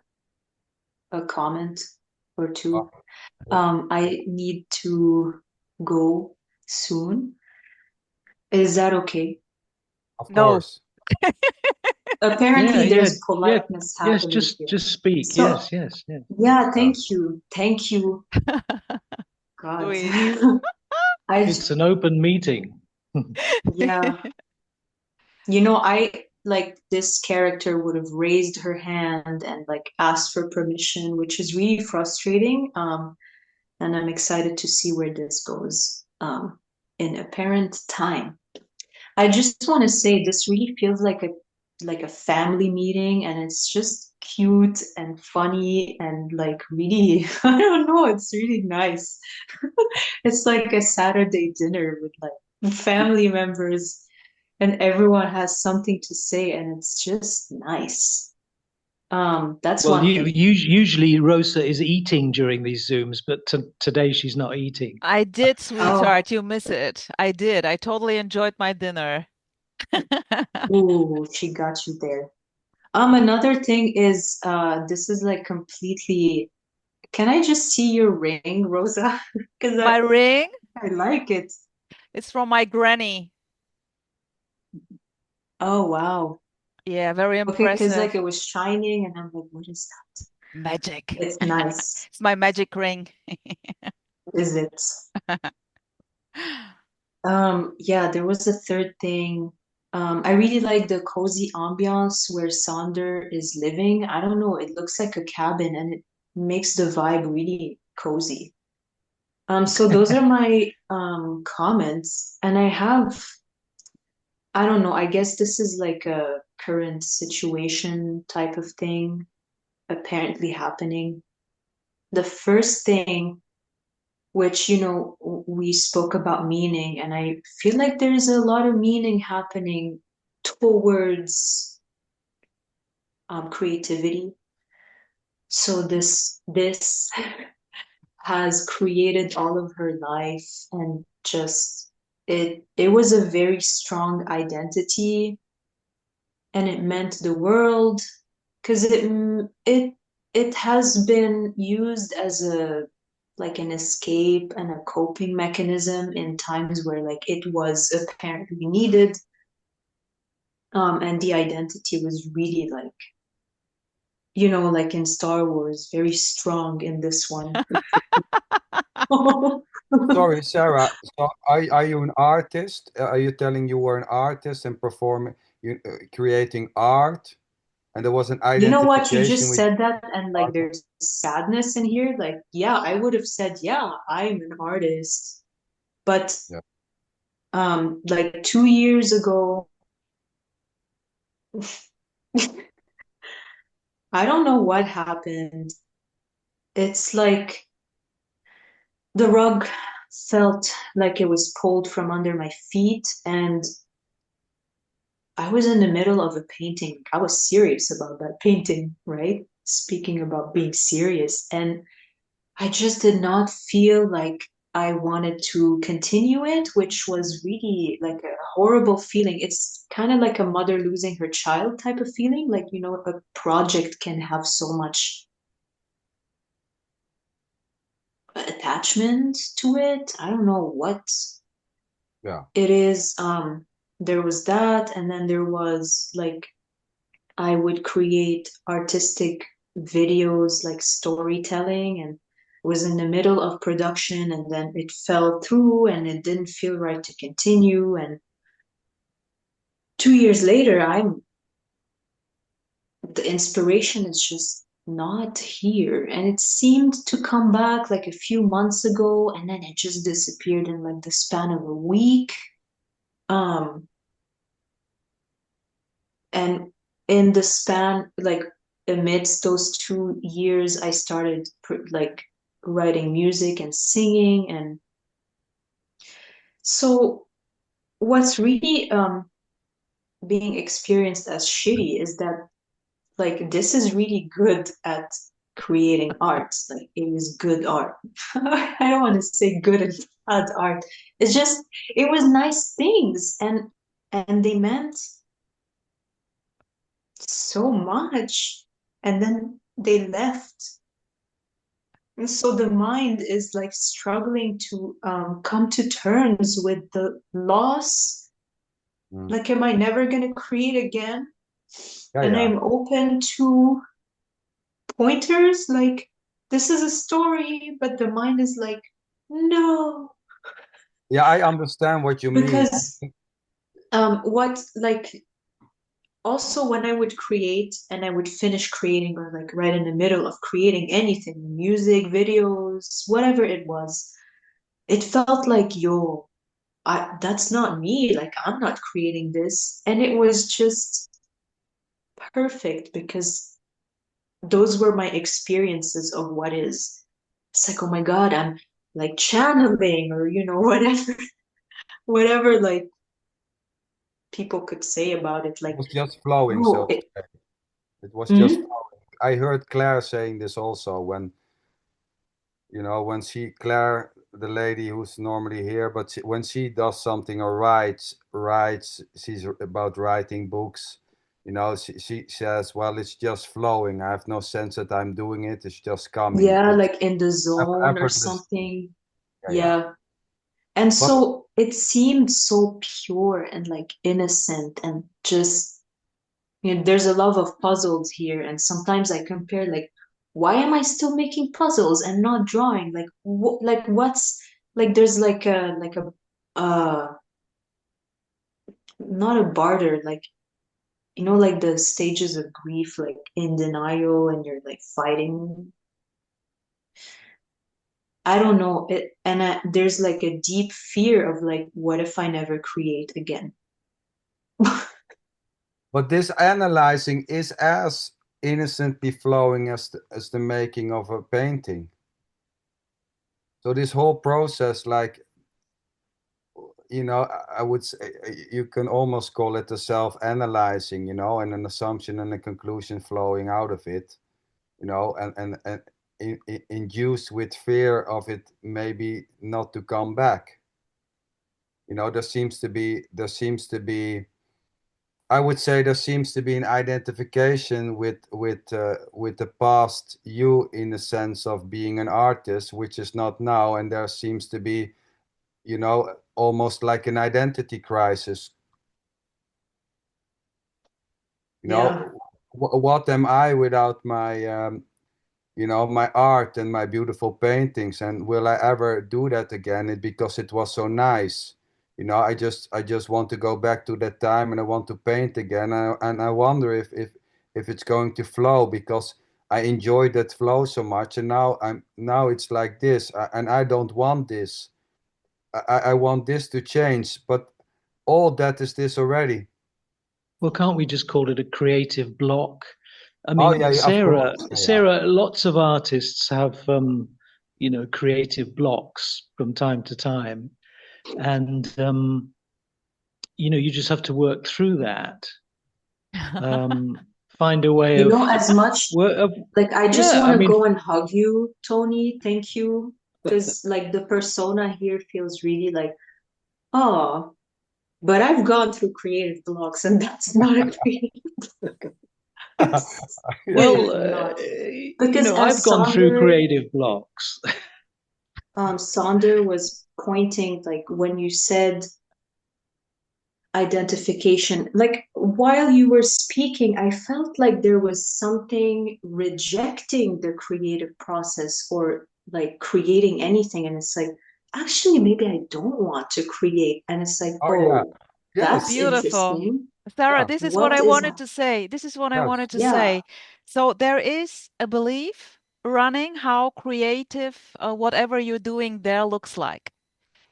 comment or two? I need to go soon. Is that okay? of No. course, Yeah, Apparently, yeah, there's yeah. politeness Yes, happening here. just speak. So, Yes, yes, yes. yeah, thank you. Thank you. God. Sweet. I, It's an open meeting. yeah, I like this character would have raised her hand and like asked for permission, which is really frustrating. And I'm excited to see where this goes in apparent time. I just want to say this really feels like a family meeting, and it's just cute and funny and like really I don't know, it's really nice. It's like a Saturday dinner with like family members, and everyone has something to say, and it's just nice. That's Well, one thing. usually Rosa is eating during these Zooms, but today she's not eating. I did, Oh, sweetheart. You miss it. I did. I totally enjoyed my dinner. ooh, she got you there. Another thing is, this is like completely. Can I just see your ring, Rosa? Because My ring, I like it. it's from my granny. Oh, wow. Yeah, very Okay, because like impressive. it was shining, and I'm like, what is Magic. that? It's nice. It's my magic ring. Is it? Yeah, there was a third thing. I really like the cozy ambiance where Sander is living. I don't know, it looks like a cabin and it makes the vibe really cozy. So those are my comments, and I don't know, I guess this is like a current situation type of thing apparently happening. The first thing, which, we spoke about meaning, and I feel like there's a lot of meaning happening towards creativity. So this has created all of her life, and just it was a very strong identity, and it meant the world, because it has been used as a like an escape and a coping mechanism in times where like it was apparently needed. And the identity was really like, you know, like in Star Wars, very strong in this one. Sorry, Sarah. So are you an artist? Are you telling you were an artist and performing, creating art, and there was an You know what? You identification just with said that, and like art? there's sadness in here. Like, yeah, I would have said, yeah, I'm an artist. But Yeah. like 2 years ago, I don't know what happened. It's like the rug felt like it was pulled from under my feet, and I was in the middle of a painting. I was serious about that painting, right? Speaking about being serious. And I just did not feel like I wanted to continue it, which was really like a horrible feeling. It's kind of like a mother losing her child type of feeling. Like, you know, a project can have so much attachment to it. I don't know what Yeah. it is. There was that, and then there was like I would create artistic videos like storytelling, and was in the middle of production, and then it fell through and it didn't feel right to continue. And 2 years later, the inspiration is just not here. And it seemed to come back like a few months ago, and then it just disappeared in like the span of a week. Um, and in the span, like amidst those 2 years, I started like writing music and singing. And so what's really being experienced as shitty is that like this is really good at creating art. Like it is good art. I don't want to say good and bad art. It's just it was nice things, and they meant so much, and then they left. And so the mind is like struggling to come to terms with the loss. Mm. Like, am I never going to create again? Yeah, And yeah. I'm open to pointers like, this is a story, but the mind is like, no. Yeah, I understand what you mean. Because what, like, also when I would create and I would finish creating, or like right in the middle of creating anything, music, videos, whatever it was, it felt like, yo, that's not me. Like, I'm not creating this. And it was just perfect because those were my experiences of what is. It's like, oh my God, I'm like channeling, or, you know, whatever, whatever, like people could say about it. It Like, was just flowing, oh, so to say. It was just hmm? flowing. I heard Claire saying this also when, Claire, the lady who's normally here, but when she does something or writes, she's about writing books, she says, well, it's just flowing. I have no sense that I'm doing it. It's just coming. Yeah, It's like in the zone or effortless. something. Yeah, yeah. Yeah. And But so it seemed so pure and like innocent, and just, you know, there's a love of puzzles here. And sometimes I compare, like, why am I still making puzzles and not drawing? Like, like what's like, there's like a, uh, not a barter, like, you know, like the stages of grief, like in denial, and you're like fighting. I don't know it, and there's like a deep fear of like, what if I never create again? but this analyzing is as innocently flowing as the making of a painting. So this whole process, like, I would say you can almost call it a self-analyzing, and an assumption and a conclusion flowing out of it, and induced with fear of it maybe not to come back. There seems to be, I would say there seems to be an identification with the past you, in the sense of being an artist, which is not now, and there seems to be, almost like an identity crisis. You know, what am I without my you know, my art and my beautiful paintings? And will I ever do that again? Because it was so nice. You know, I just want to go back to that time, and I want to paint again. And I wonder if it's going to flow, because I enjoyed that flow so much, and now it's like this, and I don't want this. I want this to change, but all that is this already. Well, can't we just call it a creative block? I Oh mean, yeah, of Sarah, course. Yeah. Sarah, lots of artists have, you know, creative blocks from time to time, and you know, you just have to work through that. Find a way You of, know, as much like I just yeah. want I to mean, go and hug you, Tony. Thank you. Because like the persona here feels really like, oh, but I've gone through creative blocks and that's not a creative block. It well, is not. you Because know, I've as gone through creative blocks. Sander was pointing, like when you said identification, like while you were speaking, I felt like there was something rejecting the creative process or like creating anything. And it's like, actually, maybe I don't want to create. And it's like, Oh yeah. oh, Yes. that's Beautiful. interesting. Sarah, Yeah. this is what What I is, wanted to say. This is what I Yes. wanted to yeah. say. So there is a belief running how creative, whatever you're doing there looks like.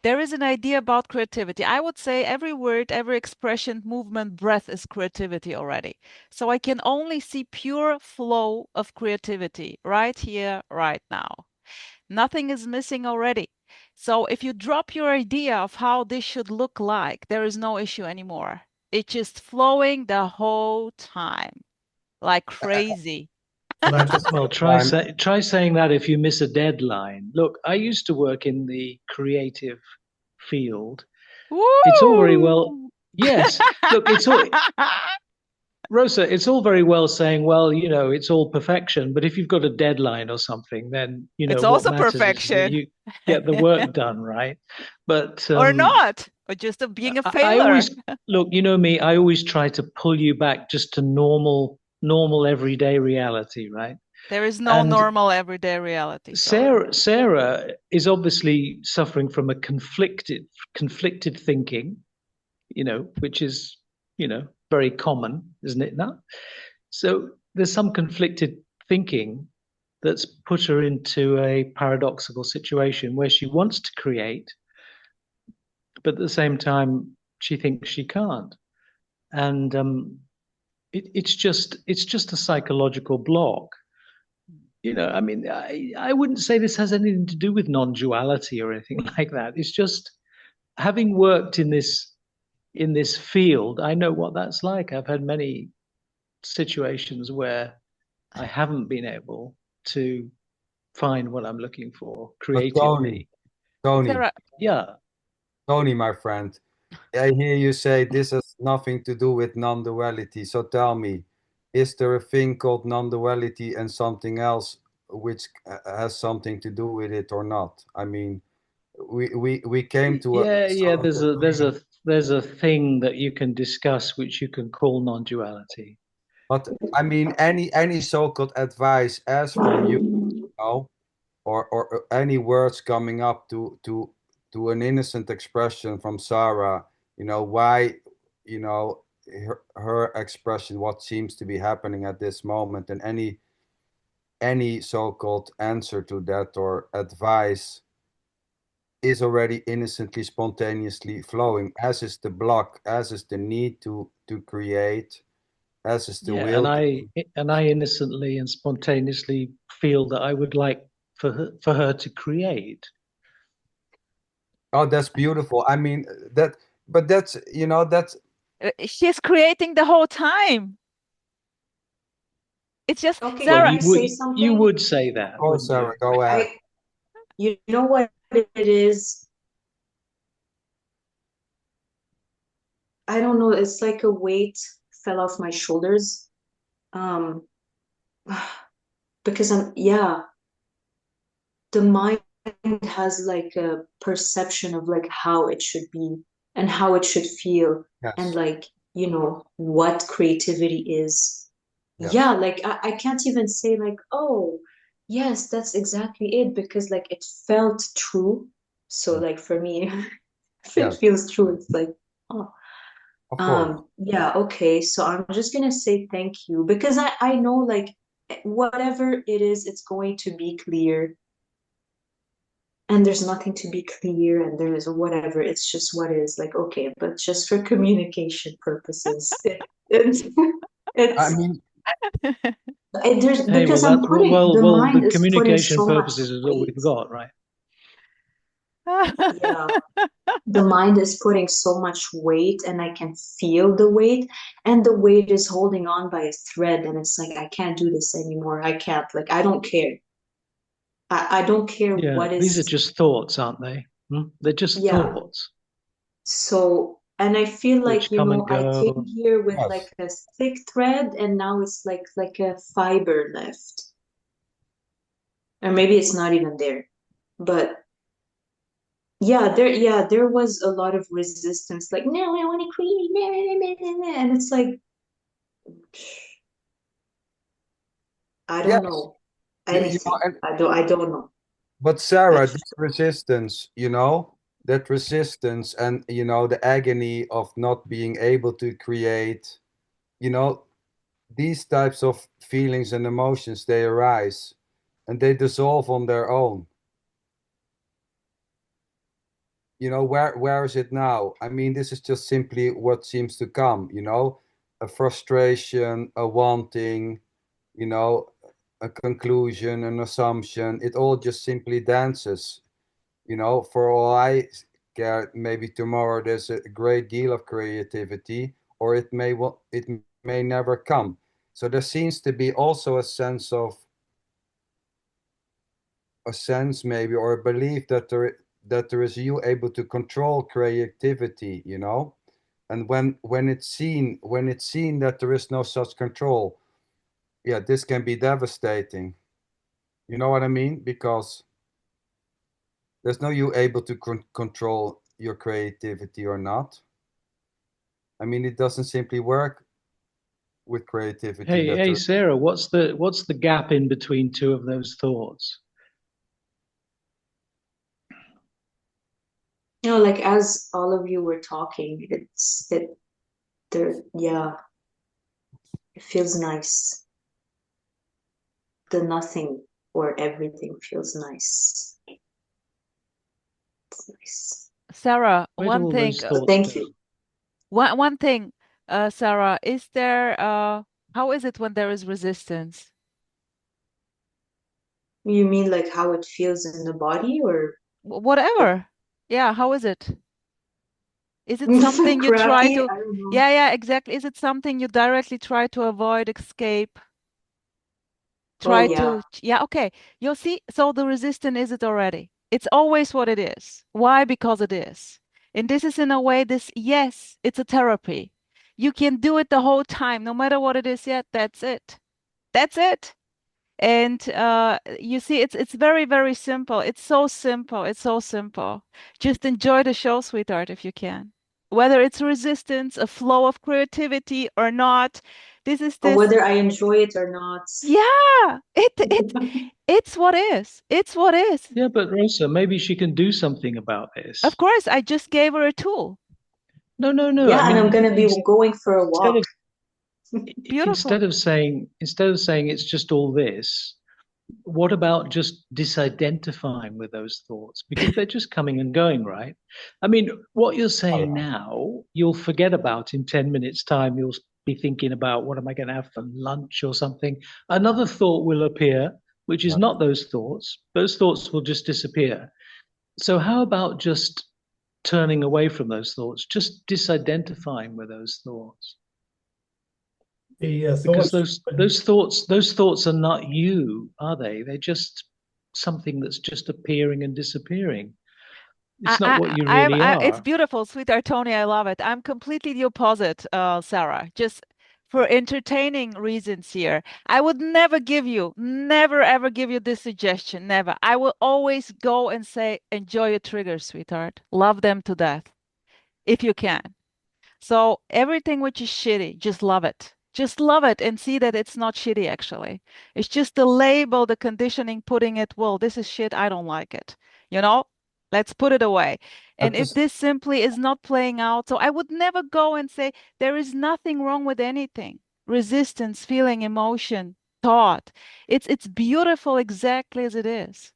There is an idea about creativity. I would say every word, every expression, movement, breath is creativity already. So I can only see pure flow of creativity right here, right now. Nothing is missing already. So if you drop your idea of how this should look like, there is no issue anymore. It's just flowing the whole time like crazy. But I just Well, try saying that if you miss a deadline. Look, I used to work in the creative field. It's all very well. Woo! Yes. Look, it's all Rosa, it's all very well saying, well, you know, it's all perfection, but if you've got a deadline or something, then, you know, It's what also matters is that perfection. you get the work done, right? But Or not, or just being a I failure. always look, you know me, I always try to pull you back just to normal everyday reality, right? There is no And normal everyday reality. Sorry. Sarah is obviously suffering from a conflicted thinking, you know, which is, you know, very common, isn't it now? So there's some conflicted thinking that's put her into a paradoxical situation where she wants to create, but at the same time she thinks she can't. And it's just a psychological block. You know, I mean, I wouldn't say this has anything to do with non-duality or anything like that. It's just having worked in this field, I know what that's like. I've had many situations where I haven't been able to find what I'm looking for But creatively. Tony, Sarah, Yeah. Tony, my friend, I hear you say this has nothing to do with non-duality. So tell me, is there a thing called non-duality and something else which has something to do with it or not? I mean, we came to a Yeah. sort of agreement, There's a thing that you can discuss which you can call non-duality. but I mean, any so-called advice as from you, know, or any words coming up to an innocent expression from Sarah, you know, why, you know, her expression, what seems to be happening at this moment, and any so-called answer to that or advice is already innocently, spontaneously flowing, as is the block, as is the need to create, as is the Yeah, will to. and I innocently and spontaneously feel that I would like for her to create. Oh, that's beautiful. I mean, that, but that's, you know, that's. she's creating the whole time. It's just, Okay, Well, can Sarah, I say you something? would say that, Oh, wouldn't Sarah, you? go ahead. You know what it is? I don't know. It's like a weight fell off my shoulders. Um, because the mind has like a perception of like how it should be and how it should feel. And Yes. like you know, what creativity is. Yes. Yeah, like I can't even say like, oh, yes, that's exactly it, because like it felt true. So like for me, if it Yes, feels true, it's like, oh, of course. yeah, okay. So I'm just gonna say thank you, because I know like whatever it is, it's going to be clear, and there's nothing to be clear, and there is whatever, it's just what is, like, okay, but just for communication purposes, it's I it's mean, there's, Hey, well, because I'm putting, the the mind is putting communication so much purposes is all weight. we've got, right? Yeah, the mind is putting so much weight, and I can feel the weight, and the weight is holding on by a thread, and it's like, I can't do this anymore. I can't, like, I don't care. I don't care Yeah, what these are is. just thoughts, aren't they? They're just Yeah. thoughts So, and I feel like, which you come know, and I came go. here with yes. like a thick thread, and now it's like a fiber left. Or maybe it's not even there. But yeah, there was a lot of resistance, like, no, I want to create, no, no, no, no, no. And it's like, I don't Yes. know You know, anything. I don't know. but I Sarah, just, this resistance, that resistance and, the agony of not being able to create, you know, these types of feelings and emotions, they arise and they dissolve on their own. Where is it now? I mean, this is just simply what seems to come, a frustration, a wanting, you know, a conclusion, an assumption. It all just simply dances. For all I care, maybe tomorrow there's a great deal of creativity, or it may never come. So there seems to be also a sense maybe, or a belief that there is you able to control creativity, and when it's seen that there is no such control, yeah, this can be devastating. You know what I mean? Because there's no you able to control your creativity or not. I mean, it doesn't simply work with creativity Hey, that hey, there. Sarah, what's the gap in between two of those thoughts? you know, like as all of you were talking, it there, yeah, it feels nice. The nothing or everything feels nice. It's nice. Sarah, Where do one all thing, those So thoughts thank go? you. one thing, Sarah, is there, how is it when there is resistance? You mean like how it feels in the body, or Whatever. Yeah, how is it? Is it something you try crappy? to, I don't know. yeah, exactly. Is it something you directly try to avoid, escape, Oh try yeah. to, yeah, okay. You'll see, so the resistance is it already. It's always what it is. Why? Because it is. And this is in a way, yes, it's a therapy. You can do it the whole time, no matter what it is yet. That's it. That's it. And you see, it's very, very simple. It's so simple. It's so simple. Just enjoy the show, sweetheart, if you can. Whether it's resistance, a flow of creativity or not, this is Or this. whether I enjoy it or not. Yeah, it's what is. It's what is. Yeah, but Rosa, maybe she can do something about Of this. course, I just gave her a tool. No, no, no. I Yeah, and I'm mean, gonna be going for a instead walk. of Beautiful. instead of saying it's just all this, what about just disidentifying with those thoughts? Because they're just coming and going, right? I mean, what you're Oh, saying yeah. now, you'll forget about in 10 minutes' time. You'll be thinking about what am I going to have for lunch or something. Another thought will appear, which is Yeah. not those thoughts. Those thoughts will just disappear. So, how about just turning away from those thoughts, just disidentifying with those thoughts? The Because thoughts, those thoughts are not you, are they? They're just something that's just appearing and disappearing. It's not what you really It's are. beautiful, sweetheart Tony. I love it. I'm completely the opposite, Sarah. Just for entertaining reasons here. I would never ever give you this suggestion. Never. I will always go and say, enjoy your triggers, sweetheart. Love them to death if you can. So everything which is shitty, just love it. Just love it and see that it's not shitty actually. It's just the label, the conditioning, putting it, well, this is shit, I don't like it. You know, let's put it away. And if this simply is not playing out, so I would never go and say there is nothing wrong with anything. Resistance, feeling, emotion, thought. It's beautiful exactly as it is.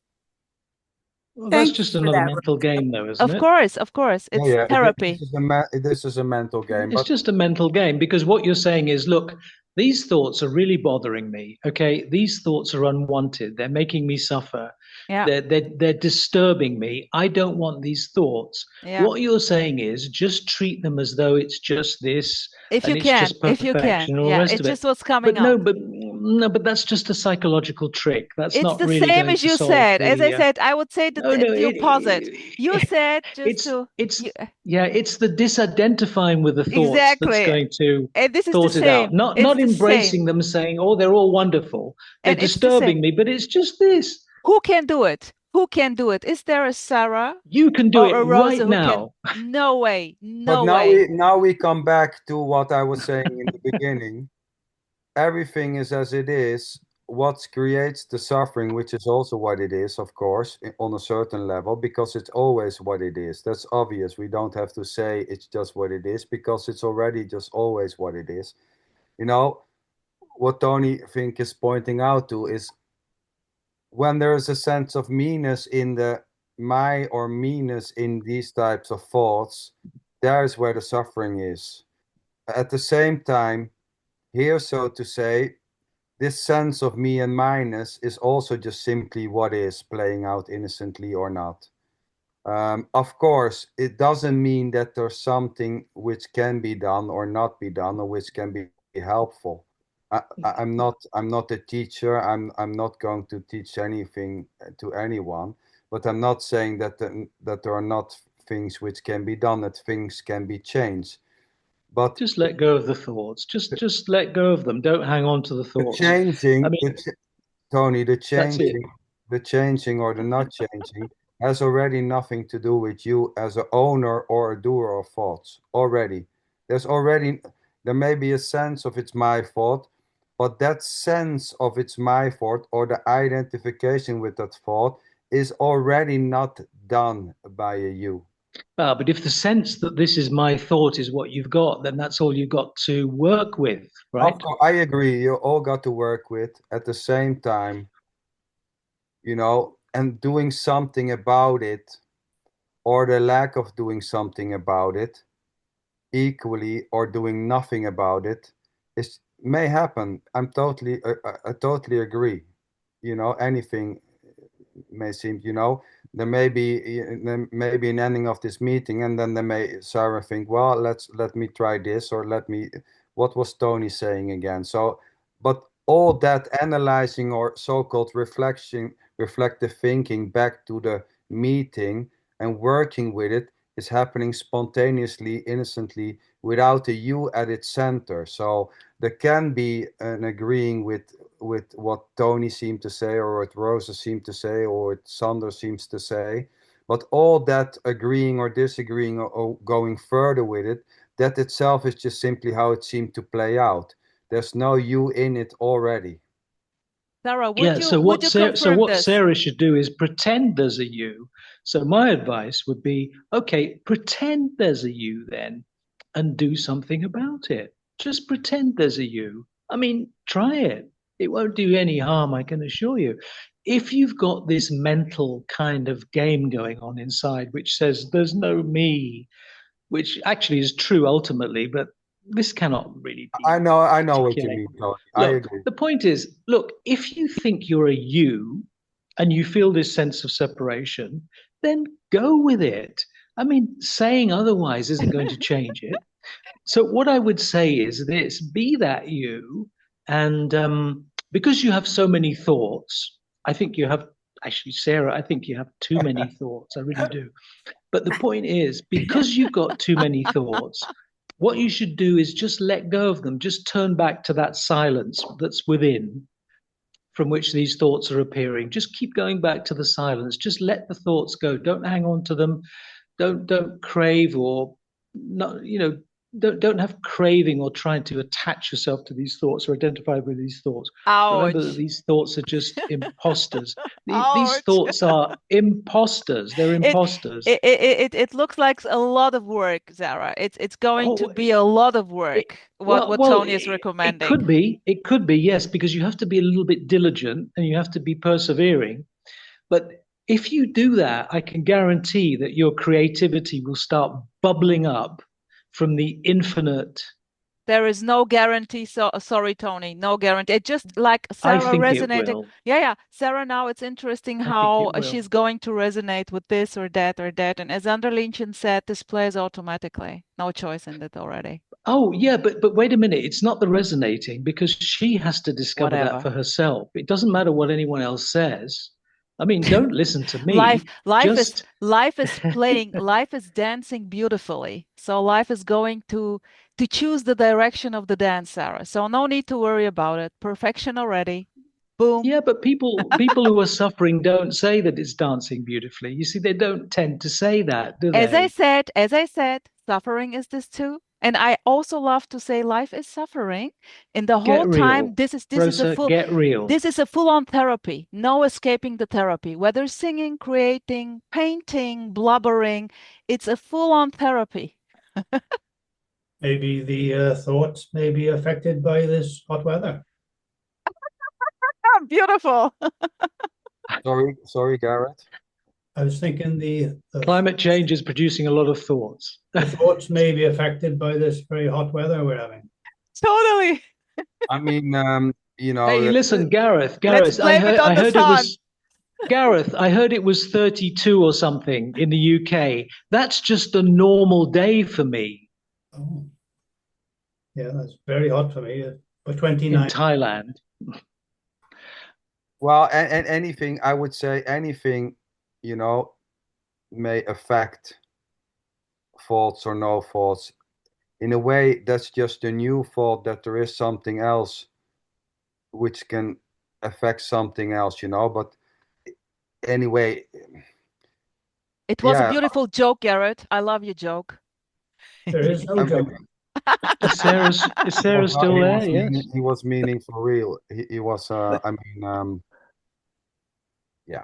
Well, that's Thank just you for another that. mental game, though, isn't it? Of course, it's Yeah, therapy. this is a mental game. It's But just a mental game, because what you're saying is, look, these thoughts are really bothering me. Okay, these thoughts are unwanted. They're making me suffer. Yeah, They're disturbing me. I don't want these thoughts. yeah. What you're saying is just treat them as though it's just this If and you it's can, just if you can. perfection and all the Yeah, rest it's of it. just what's coming But no, up. but no, but that's just a psychological trick. That's It's not the really same going as to you solve said. As I the. said, I would say that No, no, the opposite. You said just it's to it's you, yeah, it's the disidentifying with the thoughts that's exactly. going to And this is the sort it out. same. Not It's not the same. embracing them, saying, "Oh, they're all wonderful." They're And it's the disturbing same. me, but it's just this. Who can do it? Who can do it? Is there a Sarah You can do or it a Rosa right who can? now. No way. but No way. now we come back to what I was saying in the beginning. Everything is as it is. What creates the suffering, which is also what it is, of course, on a certain level, because it's always what it is. That's obvious. We don't have to say it's just what it is, because it's already just always what it is. You know, what Tony Fink is pointing out to is when there is a sense of meanness in the my or meanness in these types of thoughts, there's where the suffering is. At the same time, here, so to say, this sense of me and mineness is also just simply what is, playing out innocently or not. Of course, it doesn't mean that there's something which can be done or not be done, or which can be helpful. I'm not a teacher. I'm not going to teach anything to anyone. But I'm not saying that that there are not things which can be done, that things can be changed. But Just let go of the thoughts. Just let go of them. Don't hang on to the the thoughts. I changing, mean, Tony, that's it. the changing or the not changing has already nothing to do with you as a owner or a doer of thoughts. Already, there may be a sense of it's my fault, but that sense of it's my fault or the identification with that fault is already not done by a you. But if the sense that this is my thought is what you've got, then that's all you've got to work with, Of right? course, I agree. You all got to work with at the same time, and doing something about it, or the lack of doing something about it, equally, or doing nothing about it, is may happen. I totally agree. Anything may seem, there may be an ending of this meeting, and then Sarah think, well, let me try this, or what was Tony saying again? So, but all that analyzing or so-called reflective thinking back to the meeting and working with it is happening spontaneously, innocently, without a you at its center. So there can be an agreeing with what Tony seemed to say, or what Rosa seemed to say, or what Sander seems to say. But all that agreeing or disagreeing, or going further with it, that itself is just simply how it seemed to play out. There's no you in it already. Sarah, Yeah, would you confirm what this? Sarah should do is pretend there's a you. So my advice would be, okay, pretend there's a you then and do something about it. Just pretend there's a you. I mean, try it. It won't do any harm, I can assure you. If you've got this mental kind of game going on inside which says there's no me, which actually is true ultimately, but this cannot really be I know what you mean, articulated. Tony. I Look, agree. the point is, look, if you think you're a you and you feel this sense of separation, then go with it. I mean, saying otherwise isn't going to change it. So what I would say is this: be that you, and because you have so many thoughts, I think you have actually, Sarah, I think you have too many thoughts. I really do. But the point is, because you've got too many thoughts, what you should do is just let go of them. Just turn back to that silence that's within, from which these thoughts are appearing. Just keep going back to the silence. Just let the thoughts go. Don't hang on to them. Don't crave or not, don't have craving or trying to attach yourself to these thoughts or identify with these thoughts. Remember that Ouch. these thoughts are just imposters. These Ouch. thoughts are imposters. They're imposters. It looks like a lot of work, Zara. It's going to be a lot of work. What Tony is recommending. It could be, yes, because you have to be a little bit diligent and you have to be persevering. But if you do that, I can guarantee that your creativity will start bubbling up from the infinite. There is no guarantee. So sorry, Tony, no guarantee. It just like Sarah I think resonated. it will. Yeah. Sarah, now it's interesting how she's going to resonate with this or that or that. And as SanderLinchen said, this plays automatically. No choice in it already. Oh, yeah, but wait a minute. It's not the resonating because she has to discover that for herself. It doesn't matter what anyone else says. I mean, don't listen to me. Life is playing, life is dancing beautifully. So life is going to choose the direction of the dance, Sarah. So no need to worry about it. Perfection already. Boom. Yeah, but people who are suffering don't say that it's dancing beautifully. You see, they don't tend to say that, do they? As I said, suffering is this too. And I also love to say life is suffering. And the whole time, this is a full-on therapy. No escaping the therapy. Whether singing, creating, painting, blubbering, it's a full-on therapy. Maybe the thoughts may be affected by this hot weather. Beautiful. Sorry, Garrett. I was thinking the climate change is producing a lot of thoughts. The thoughts may be affected by this very hot weather we're having. Totally. I mean, you know. Hey, listen, Gareth. I heard it was 32 or something in the UK. That's just a normal day for me. Oh, yeah, that's very hot for me. For 29 in Thailand. Well, and anything, I would say anything, you know, may affect thoughts or no thoughts. In a way, that's just a new thought that there is something else which can affect something else, you know. But anyway, it was a beautiful joke, Garrett. I love your joke. There is no joke. Is Sarah still there? Yes. He was meaning for real. He was. I mean, yeah.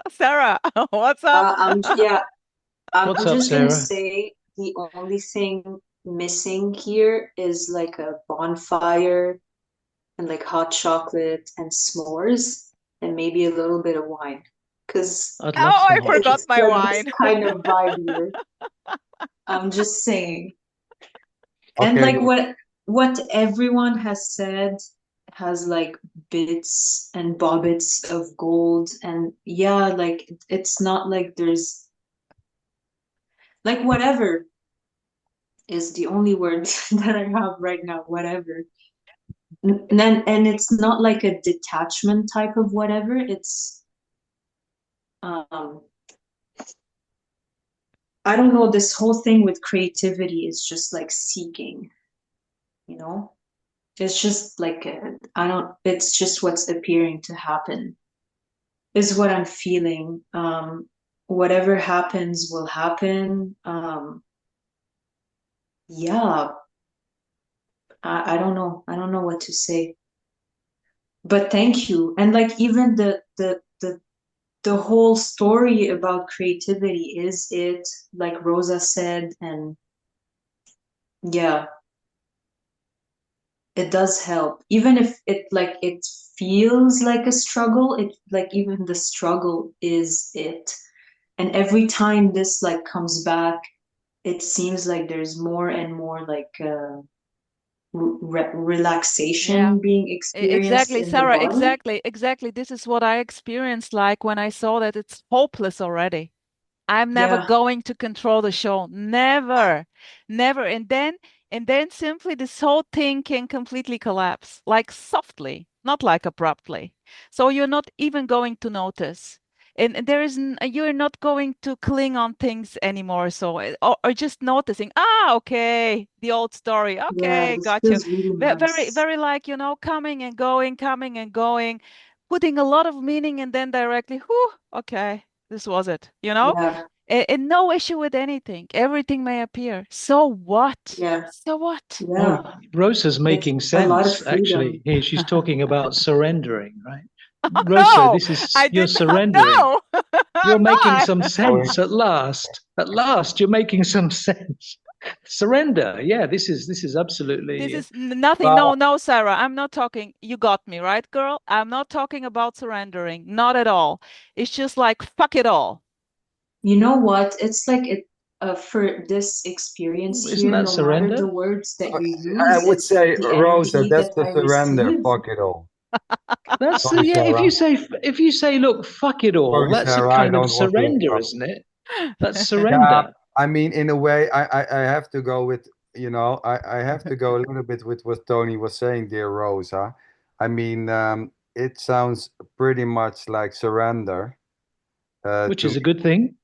Sarah, what's up? I'm what's just up, gonna say the only thing missing here is like a bonfire and like hot chocolate and s'mores and maybe a little bit of wine. Because I forgot my wine. Kind of vibe here. I'm just saying. Okay. And like what everyone has said has like bits and bobbits of gold, and yeah, like it's not like there's like whatever is the only word that I have right now, whatever. And it's not like a detachment type of whatever, it's I don't know, this whole thing with creativity is just like seeking, you know? It's just like, it's just what's appearing to happen, is what I'm feeling. Whatever happens will happen. Yeah. I don't know. I don't know what to say. But thank you. And like even the whole story about creativity is it, like Rosa said, and yeah, it does help. Even if it like it feels like a struggle, it like even the struggle is it. And every time this like comes back, it seems like there's more and more like relaxation being experienced. Exactly, Sarah, exactly. This is what I experienced like when I saw that it's hopeless already. I'm never going to control the show. Never. And then simply this whole thing can completely collapse, like softly, not like abruptly. So you're not even going to notice. And you're not going to cling on things anymore. So, or just noticing, okay, the old story. Okay, got you. Really nice. Very, very like, coming and going, putting a lot of meaning and then directly, okay, this was it, Yeah. And no issue with anything. Everything may appear. So what? Yeah. So what? Yeah. Oh, Rosa's making a lot of sense, actually. freedom. Here she's talking about surrendering, right? Oh, Rosa, no, this is I you're did not surrendering. know. You're I'm making not. some sense at last. At last, you're making some sense. Surrender. Yeah, this is absolutely. This is nothing. Well, No, Sarah, I'm not talking. You got me, right, girl? I'm not talking about surrendering. Not at all. It's just like, fuck it all. You know what? It's like for this experience Isn't here, that no matter surrender? the words that you I use, would it's like say, the Rosa, energy that's that the I surrender. receive. Fuck it all. That's Sorry, yeah. Sarah. If you say, look, fuck it all, Sorry, that's a Sarah. I kind of don't want to surrender, interrupt. isn't it? That's Yeah, surrender. I mean, in a way, I have to go with, I have to go a little bit with what Tony was saying, dear Rosa. I mean, it sounds pretty much like surrender Which to is me, a good thing.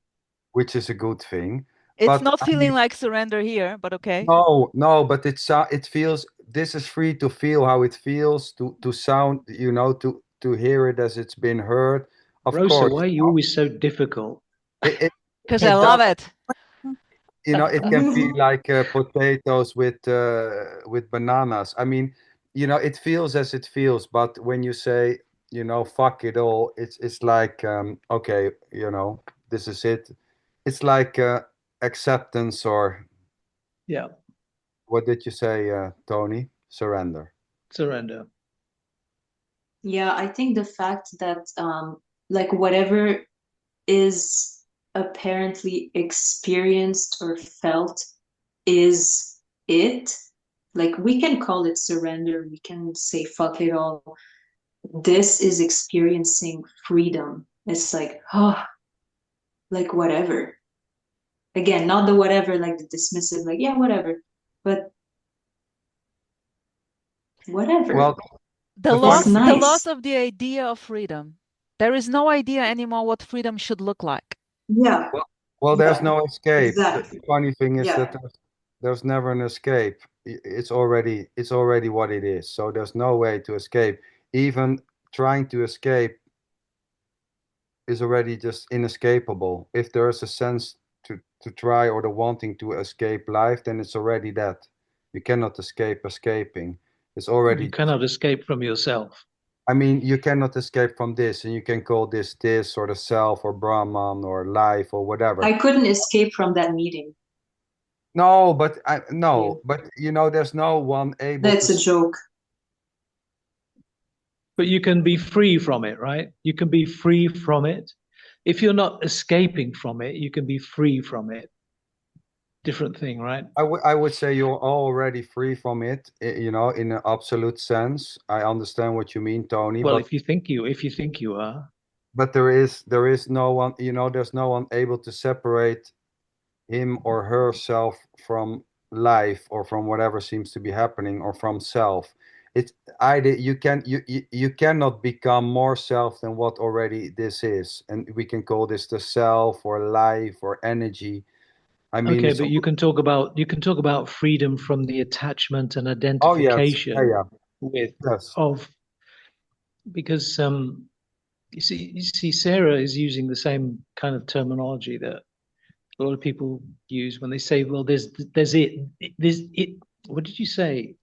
which is a good thing. It's But not I feeling mean, like surrender here, but okay. no, but it feels, this is free to feel how it feels, to sound, to hear it as it's been heard. Of Rosa, course, why are you always so difficult? it, it, Because I it love does. it. It can be like potatoes with bananas. I mean, it feels as it feels, but when you say, fuck it all, it's like, okay, this is it. It's like acceptance, or Yeah, what did you say, Tony? Surrender. surrender. Yeah, I think the fact that like whatever is apparently experienced or felt is it. Like we can call it surrender, we can say fuck it all. This is experiencing freedom. It's like, oh, like whatever. Again, not the whatever, like the dismissive, like, yeah, whatever, but whatever. Well, The the It's funny, loss nice. of the idea of freedom. There is no idea anymore what freedom should look like. Yeah, well, there's yeah, no escape. The exactly. funny thing is that Yeah. there's never an escape. It's already what it is. So there's no way to escape. Even trying to escape is already just inescapable. If there is a sense to try, or the wanting to escape life, then it's already that. You cannot escape escaping. It's already You just, cannot escape from yourself. I mean, you cannot escape from this, and you can call this, or the self, or Brahman, or life, or whatever. I couldn't escape from that meeting. No, but Yeah. there's no one able That's a to. joke. But you can be free from it, right? You can be free from it. If you're not escaping from it, you can be free from it. Different thing, right? I would say you're already free from it, in an absolute sense. I understand what you mean, Tony, Well, but if you think you are, there is no one, there's no one able to separate him or herself from life, or from whatever seems to be happening, or from self. It's either you cannot become more self than what already this is, and we can call this the self, or life, or energy. I mean, okay, it's but you can talk about freedom from the attachment and oh yes, yeah, identification yeah, with yes. of because you see Sarah is using the same kind of terminology that a lot of people use when they say, well, there's it. What did you say?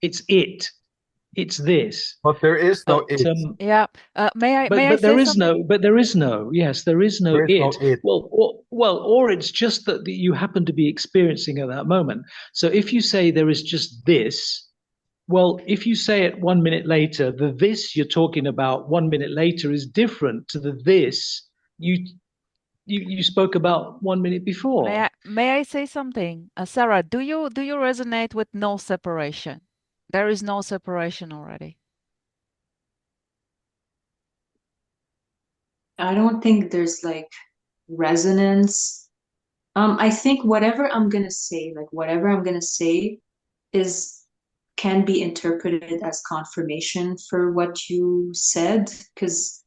It's this. But there is no But it. Yeah. May but I but say there is something? no but there is no yes there is no There is no it. it. Or it's just that you happen to be experiencing at that moment. So if you say there is just this, well, if you say it 1 minute later, the this you're talking about 1 minute later is different to the this you spoke about 1 minute before. May I say something? Sarah, do you resonate with no separation? There is no separation already. I don't think there's like resonance. I think whatever I'm gonna say, is can be interpreted as confirmation for what you said. Because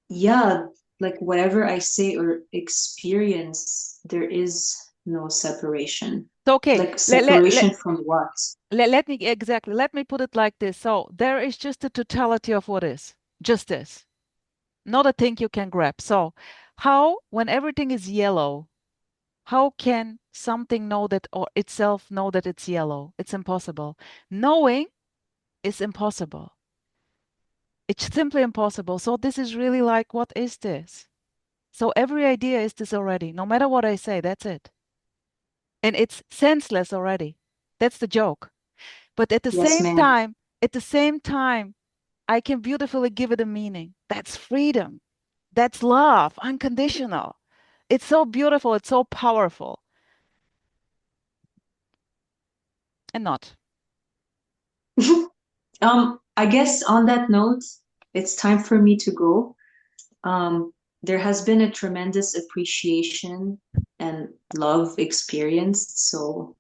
yeah, like whatever I say or experience, there is no separation. Okay. Like separation from what? Let me put it like this. So there is just the totality of what is, just this, not a thing you can grab. So How, when everything is yellow, how can something know that or itself know that it's yellow? It's impossible. Knowing is impossible. It's simply impossible. So this is really like, what is this? So every idea is this already. No matter what I say, that's it. And it's senseless already. That's the joke. But at the Yes, same ma'am. time, I can beautifully give it a meaning. That's freedom. That's love, unconditional. It's so beautiful. It's so powerful. And not. I guess on that note, it's time for me to go. There has been a tremendous appreciation and love experienced. So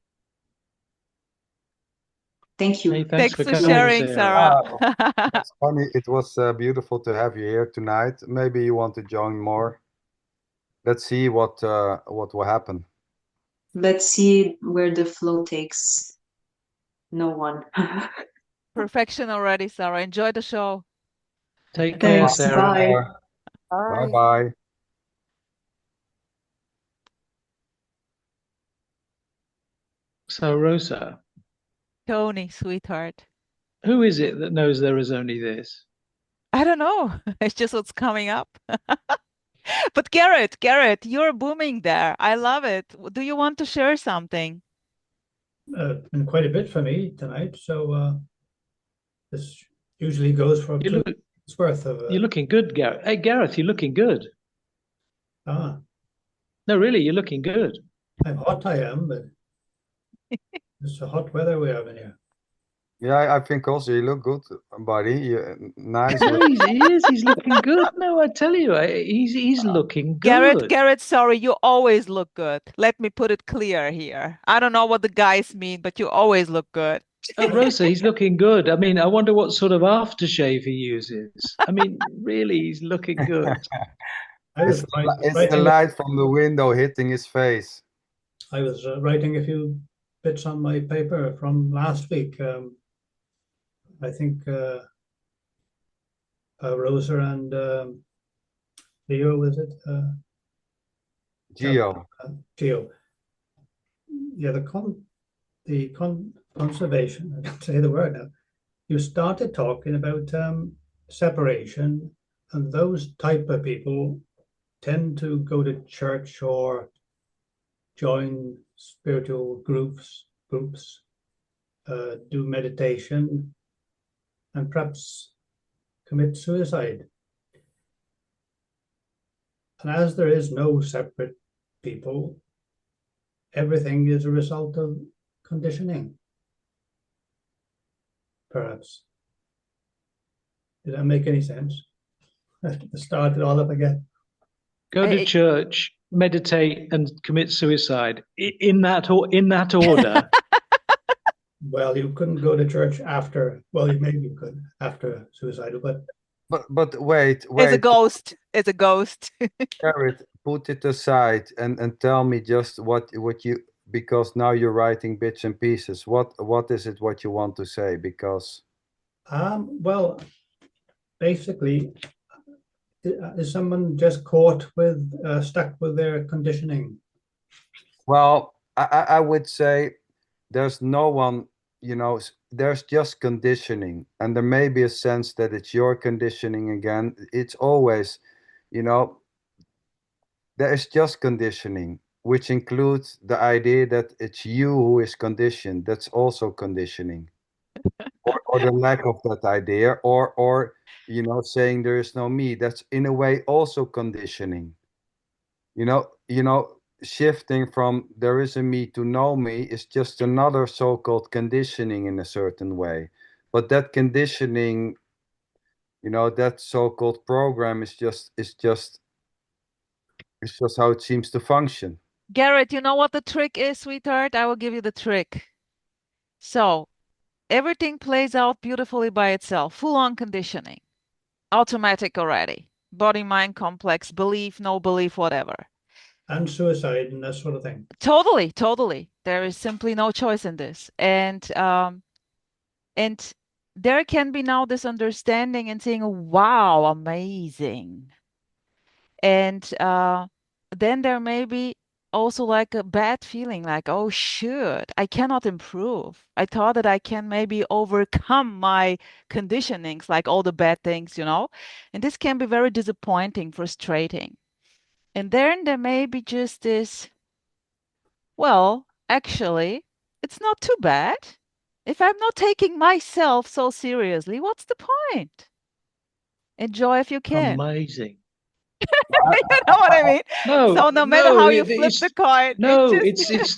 thank Hey, you. thanks Thanks for for coming, sharing, Sarah. Sarah. It's funny. It was beautiful to have you here tonight. Maybe you want to join more. Let's see what will happen. Let's see where the flow takes no one. Perfection already, Sarah. Enjoy the show. Take care, Thanks. Sarah. Bye. Bye Bye. bye. So, Rosa, Tony, sweetheart. who is it that knows there is only this? I don't know. It's just what's coming up. But Garrett, you're booming there. I love it. Do you want to share something? Been quite a bit for me tonight, so this usually goes for up You to look, it's worth of. you're looking good, Gareth. Hey, Gareth, you're looking good. Ah, No, really, you're looking good. I'm hot, I am, but it's the hot weather we have in here. Yeah, I think also you look good, buddy. Nice. No, he is. He's looking good. No, I tell you, he's looking good. Garrett, sorry, you always look good. Let me put it clear here. I don't know what the guys mean, but you always look good. Rosa, he's looking good. I mean, I wonder what sort of aftershave he uses. I mean, really, he's looking good. I was It's the writing. light from the window hitting his face. I was writing a few bits on my paper from last week. I think Rosa and Leo, was it? Geo. Geo. Yeah, conservation. I can't say the word now. You started talking about separation, and those type of people tend to go to church or join spiritual groups, do meditation, and perhaps commit suicide. And as there is no separate people, everything is a result of conditioning, perhaps. Did that make any sense? I have to start it all up again. Go to church, meditate, and commit suicide in that order. Well, you couldn't go to church after. Well, maybe you could after suicidal, but wait. It's a ghost. It's a ghost. Garrett, put it aside and tell me just what you, because now you're writing bits and pieces. What is it what you want to say? Because well, basically, is someone just caught with stuck with their conditioning? well, I would say there's no one, there's just conditioning, and there may be a sense that it's your conditioning again. It's always, there is just conditioning, which includes the idea that it's you who is conditioned. That's also conditioning, or the lack of that idea, or saying there is no me. That's in a way also conditioning. Shifting from there is a me to no me is just another so-called conditioning in a certain way. But that conditioning, that so-called program is just how it seems to function. Garrett, you know what the trick is, sweetheart? I will give you the trick. So everything plays out beautifully by itself, full on conditioning, automatic already. Body mind complex, belief, no belief, whatever. And suicide and that sort of thing. Totally, totally. There is simply no choice in this. And there can be now this understanding and saying, wow, amazing. And then there may be also like a bad feeling, like, oh, shoot, I cannot improve. I thought that I can maybe overcome my conditionings, like all the bad things, And this can be very disappointing, frustrating. And then there may be just this, well, actually, it's not too bad. If I'm not taking myself so seriously, what's the point? Enjoy if you can. Amazing. You know what I mean? No, So no matter no, how you flip the coin, it no, just it's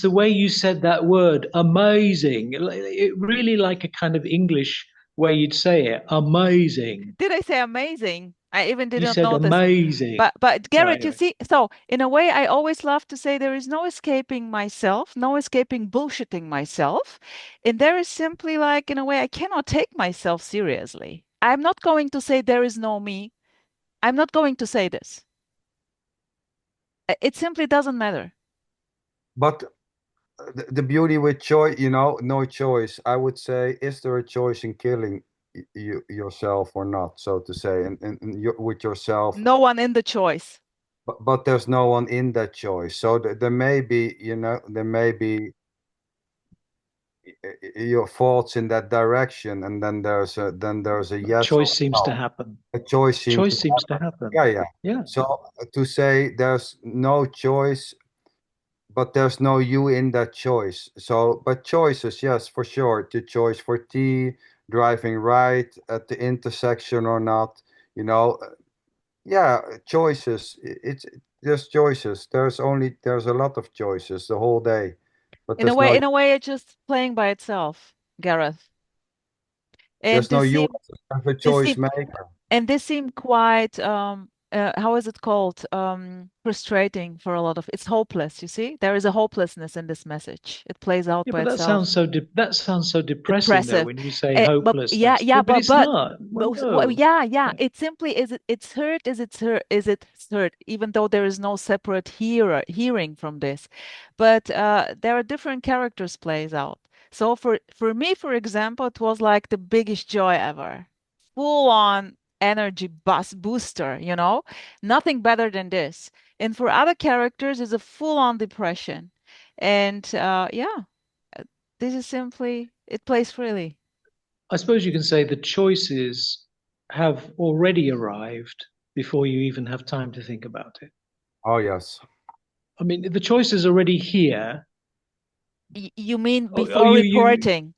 the way you said that word, amazing. It really like a kind of English way you'd say it, amazing. did I say amazing? I even You didn't said notice. amazing. But No, Garrett, you anyway, see, so in a way, I always love to say there is no escaping myself, no escaping bullshitting myself. And there is simply like, in a way, I cannot take myself seriously. I'm not going to say there is no me. I'm not going to say this. It simply doesn't matter. But the beauty with choice, no choice. I would say, is there a choice in killing yourself or not, so to say, and with yourself? No one in the choice. But there's no one in that choice. So there may be, there may be your thoughts in that direction, and then there's a yes or choice seems to no. happen. A choice seems to Choice seems to happen. happen. Yeah. Yeah. So to say there's no choice, but there's no you in that choice. So, but choices, yes, for sure. The choice for tea, driving right at the intersection or not, you know, yeah, choices. It's just choices. There's a lot of choices the whole day, but In a way, it's just playing by itself, Gareth. And there's no this you seems as a this choice seem maker. and this seemed quite how is it called, frustrating for a lot of, it's hopeless, you see, there is a hopelessness in this message. It plays out Yeah, by but itself. that sounds so depressing though Depressive. when you say But yeah, hopelessness. yeah, But it's but not. Well, well, no. yeah, yeah, Yeah. it simply is, it's hurt, is it hurt, even though there is no separate hearing from this. But there are different characters plays out. So for me, for example, it was like the biggest joy ever. Full on energy booster, Nothing better than this. And for other characters, is a full on depression. And yeah, this is simply, it plays freely. I suppose you can say the choices have already arrived before you even have time to think about it. Oh yes. I mean, the choice is already here. You mean Oh, before you reporting?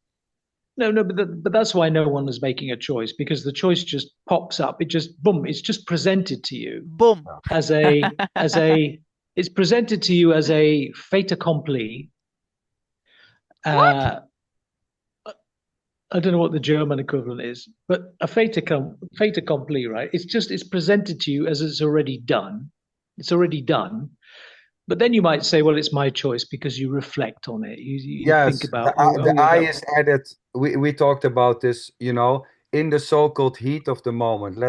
no, but that's why no one is making a choice because the choice just pops up. It just boom. It's just presented to you Boom. as a. It's presented to you as a fait accompli. What? I don't know what the German equivalent is, but a fait accompli, right? It's presented to you as it's already done. It's already done. But then you might say, well, it's my choice because you reflect on it. You think Yes, about, oh the yeah, I that is added. We talked about this, in the so-called heat of the moment.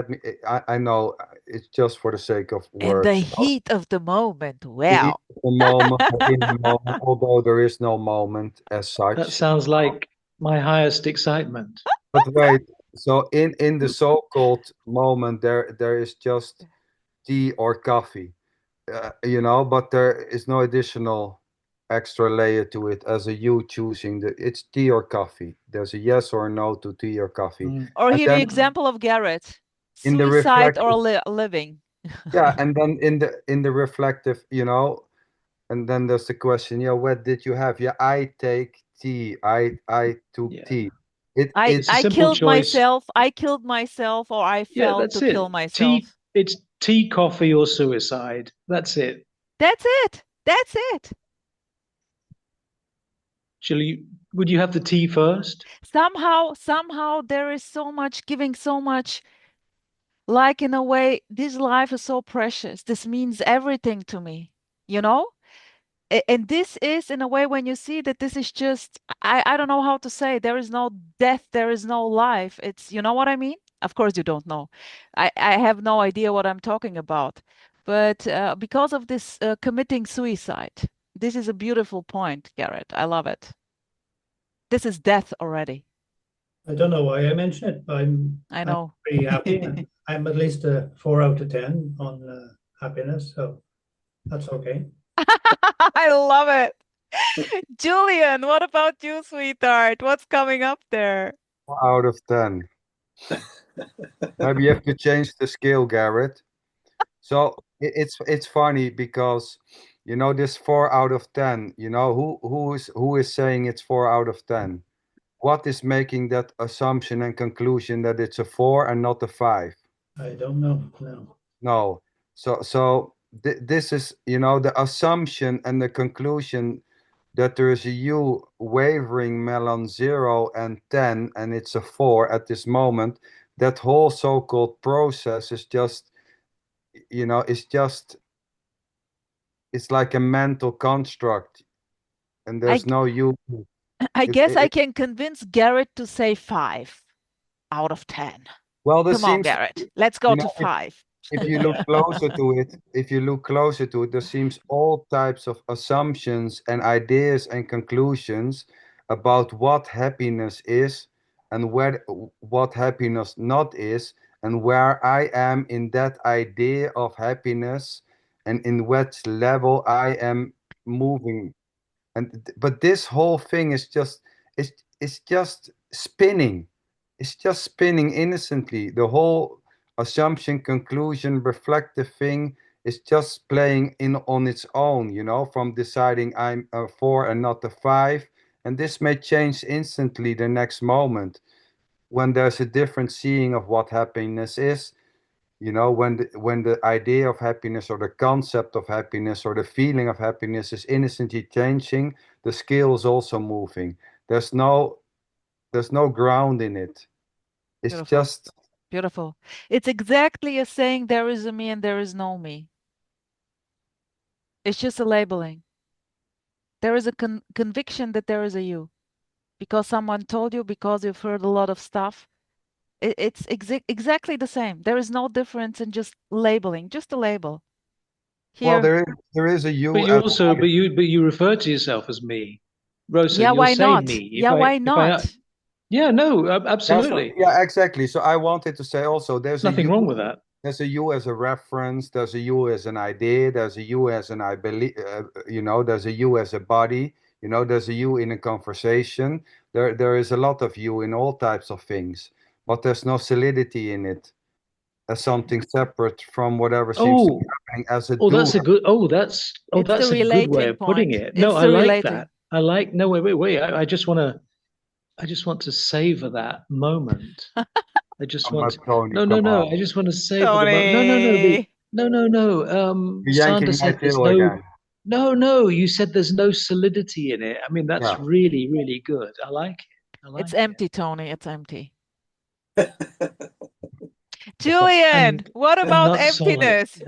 I know it's just for the sake of In the words. heat of the moment. The heat Wow. of the moment, in the moment, although there is no moment as that such. sounds like my highest excitement. But wait, so in the so-called moment, there is just tea or coffee, but there is no additional extra layer to it as a you choosing it's tea or coffee. There's a yes or no to tea or coffee. Mm. Or And here the then example of Garrett. in the Suicide or reflective, living. yeah, and then in the reflective, and then there's the question, what did you have? Yeah, I take tea. I took Yeah, tea. it's a I It's simple killed choice. myself. I killed myself, or I Yeah, felt that's to kill it. Tea, myself. it's tea, coffee, or suicide. That's it. That's it. That's it. Shall you? Would you have the tea first? Somehow there is so much giving, so much, like, in a way, this life is so precious. This means everything to me, you know? And this is, in a way, when you see that this is just, I don't know how to say, there is no death, there is no life. It's, you know what I mean? Of course you don't know. I have no idea what I'm talking about. But because of this committing suicide, this is a beautiful point, Garrett. I love it. This is death already. I don't know why I mention it, but I I'm know. pretty happy. I'm at least a 4 out of 10 on happiness, so that's okay. I love it. Julian, what about you, sweetheart? What's coming up there? 4 out of 10. Maybe you have to change the scale, Garrett. So it's funny because you know this 4 out of 10. You know who is saying it's 4 out of 10? What is making that assumption and conclusion that it's a 4 and not a 5? I don't know. No. No. So this is, you know, the assumption and the conclusion that there is a U wavering melon 0 and 10 and it's a 4 at this moment. That whole so-called process is just, you know, it's like a mental construct and there's no U. I guess I it, can convince Garrett to say 5 out of 10. well, there Come on, seems, Garrett. Let's go you to know, 5. if you look closer to it, there seems all types of assumptions and ideas and conclusions about what happiness is and what happiness not is, and where I am in that idea of happiness and in which level I am moving. But this whole thing is just it's just spinning. It's just spinning innocently. The whole assumption, conclusion, reflective thing is just playing in on its own, you know, from deciding I'm a 4 and not a 5. And this may change instantly the next moment when there's a different seeing of what happiness is. You know, when the idea of happiness or the concept of happiness or the feeling of happiness is innocently changing, the scale is also moving. There's no ground in it. It's Beautiful. just Beautiful. It's exactly as saying there is a me and there is no me. It's just a labeling. There is a conviction that there is a you. Because someone told you, because you've heard a lot of stuff. It's exactly the same. There is no difference in just labeling, just a label. well, Here, there is a you But you as also, but you refer to yourself as me, Rosa. yeah, You'll why say not? me. Yeah, why not? Yeah, no, yeah, absolutely. yeah, exactly. So I wanted to say also There's nothing wrong with that. there's a you as a reference, there's a you as an idea, there's a you as an I believe, you know, there's a you as a body, you know, there's a you in a conversation. There is a lot of you in all types of things, but there's no solidity in it as something separate from whatever seems to be happening as a Oh, doer. that's a good. It's That's the a good way relating of putting point. it. No, It's I the like relating. that. No, wait. I just want to savor that moment. I just I'm want not Tony, no, come no. on. I just want to savor the moment. No. You're Sander yanking my said there's tail no. again. No. You said there's no solidity in it. I mean, that's Yeah. really, really good. I like it. It's empty, Tony. It's empty. Julian, And- what and about not solid. emptiness?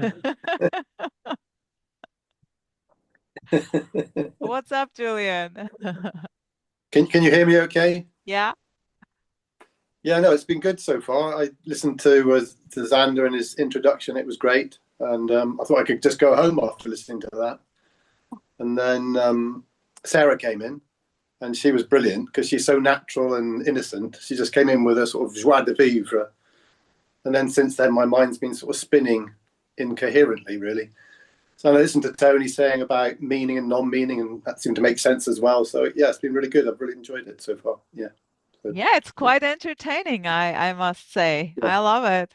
What's up, Julian? Can you hear me okay? Yeah. Yeah, no, it's been good so far. I listened to Xander and his introduction. It was great. And I thought I could just go home after listening to that. And then Sarah came in and she was brilliant because she's so natural and innocent. She just came in with a sort of joie de vivre. And then since then, my mind's been sort of spinning incoherently, really. So I listened to Tony saying about meaning and non-meaning, and that seemed to make sense as well. So yeah, it's been really good. I've really enjoyed it so far. Yeah. So, Yeah, it's quite entertaining, I must say. Yeah. I love it.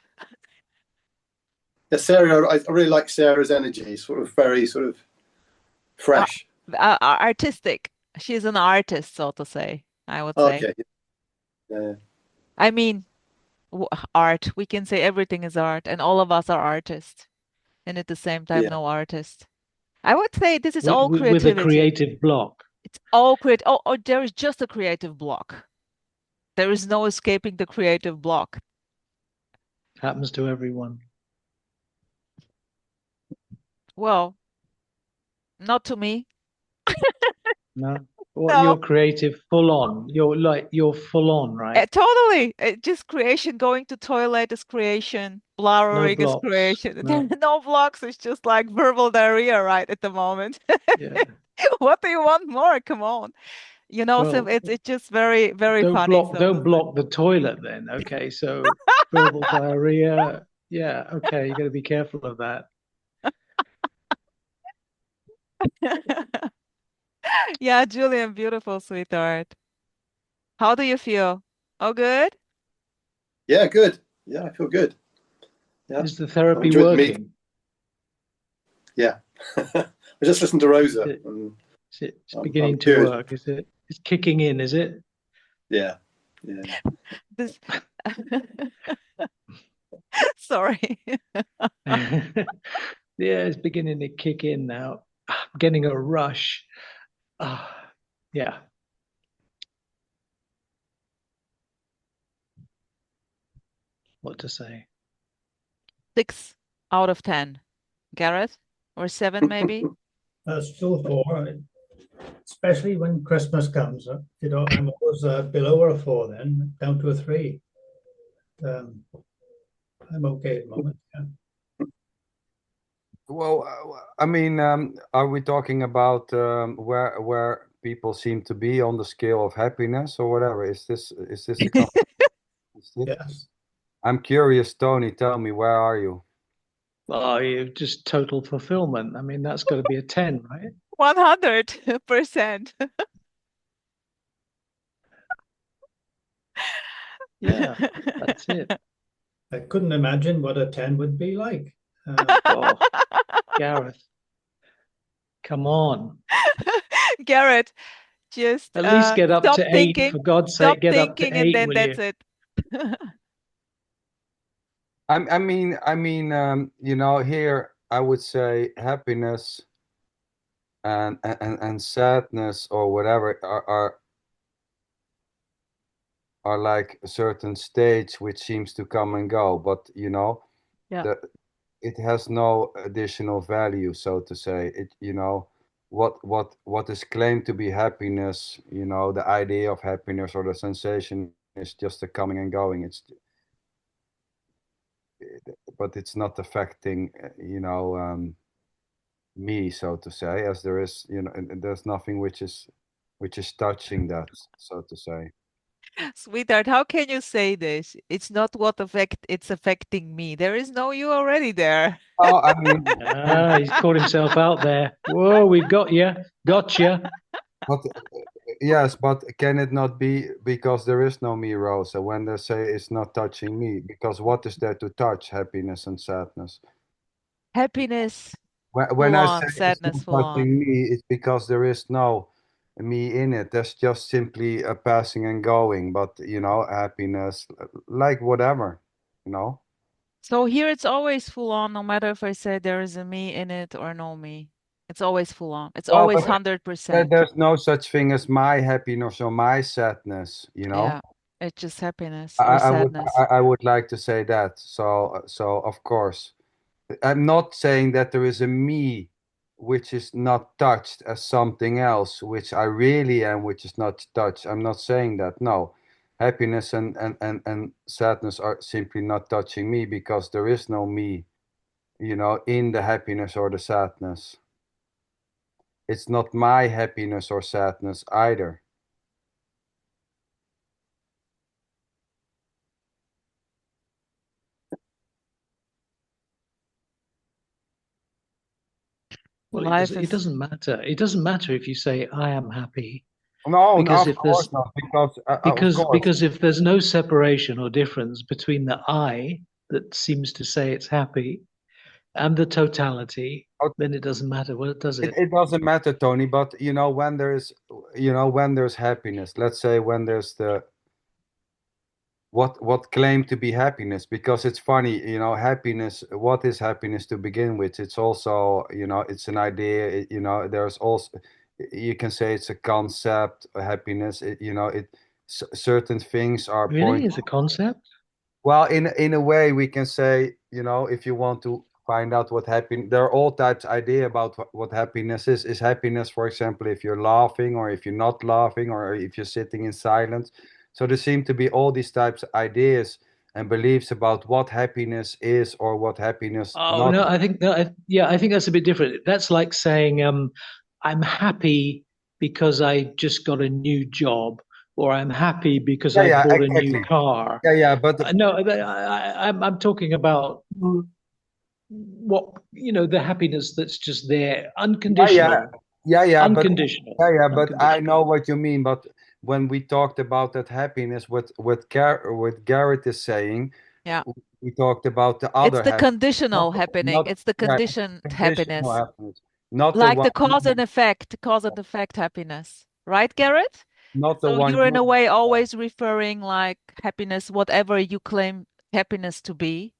Yeah, Sarah, I really like Sarah's energy, sort of very sort of fresh. Artistic. She's an artist, so to say, I would say. Okay. Yeah. I mean, art. We can say everything is art, and all of us are artists. And at the same time, Yeah. no artist. I would say this is all with creativity. a creative block. It's all Oh, there is just a creative block. There is no escaping the creative block. Happens to everyone. Well, not to me. No. Well, No. you're creative full on. You're full on, right? Totally. Just creation. Going to toilet is creation. Blathering is creation. No. No blocks. It's just like verbal diarrhea right at the moment. Yeah. What do you want more? Come on. You know, so Well, it's just very, very funny. So don't block the toilet then. Okay, so verbal diarrhea. Yeah, okay, you got to be careful of that. Yeah, Julian, beautiful, sweetheart. How do you feel? Oh, good? Yeah, good. Yeah, I feel good. Yeah, Is the I therapy enjoyed the working? meeting. Yeah, I just listened to Rosa. It's I'm beginning to good. work, is it? It's kicking in, is it? Yeah. This sorry. Yeah, it's beginning to kick in now. I'm getting a rush. Yeah. What to say? 6 out of 10. Gareth? Or 7 maybe? Still 4, especially when Christmas comes. I'm always below a 4, then down to a 3. I'm okay at the moment. Yeah. Well, I mean, are we talking about where people seem to be on the scale of happiness or whatever? Is this a Yes. I'm curious, Tony, tell me, where are you? Oh, you just total fulfillment. I mean, that's got to be a 10, right? 100%. Yeah, that's it. I couldn't imagine what a 10 would be like. Oh, Gareth, come on. Garrett, just At least get up stop to 8, thinking. for God's Stop sake, get up to thinking, and 8, then will that's you? it. I mean, you know, here I would say happiness and sadness or whatever are like a certain stage which seems to come and go, but you know, Yeah. it has no additional value, so to say. It, you know, what is claimed to be happiness, you know, the idea of happiness or the sensation is just a coming and going. But it's not affecting, you know, me, so to say, as there is, you know, and there's nothing which is touching that, so to say. Sweetheart, how can you say this? It's not it's affecting me. There is no you already there. Oh, I mean, He's caught himself out there. Whoa, we've got you. Gotcha. but yes, but can it not be because there is no me, Rosa, when they say it's not touching me? Because what is there to touch? Happiness and sadness. Happiness When full I say on, it's sadness not full on. touching me, it's because there is no me in it. There's just simply a passing and going. But you know, happiness, like whatever, you know. So here it's always full on, no matter if I say there is a me in it or no me. It's always full on. It's Well, always but 100%. there's no such thing as my happiness or my sadness, you know. Yeah, it's just happiness or sadness. I would like to say that. So of course, I'm not saying that there is a me which is not touched as something else, which I really am, which is not touched. I'm not saying that. No, happiness and sadness are simply not touching me because there is no me, you know, in the happiness or the sadness. It's not my happiness or sadness either. Well, Life it is doesn't matter. It doesn't matter if you say I am happy, No, no, because of if there's course not. Because of course, because if there's no separation or difference between the I that seems to say it's happy and the totality, then it doesn't matter. Well, does it? it doesn't matter, Tony. But you know, when there's, you know, when there's happiness, let's say when there's the what claim to be happiness, because it's funny, you know, happiness, what is happiness to begin with? It's also, you know, it's an idea, you know, there's also, you can say it's a concept, happiness, you know, certain things are Really? point. Is a concept? Well, in a way, we can say, you know, if you want to find out what happiness, there are all types idea about what happiness is. Is happiness, for example, if you're laughing or if you're not laughing or if you're sitting in silence? So there seem to be all these types of ideas and beliefs about what happiness is or what happiness Oh not. no, I think yeah, I think that's a bit different. That's like saying I'm happy because I just got a new job, or I'm happy because I bought a new car. But no, I'm talking about what, the happiness that's just there, unconditional. Unconditional. But I know what you mean. But when we talked about that happiness, what Garrett is saying, we talked about the other. It's the conditional happening. It's the conditioned happiness. Not like the cause and effect happiness, right, Garrett? Not the so one. You're in a way always referring like happiness, whatever you claim happiness to be.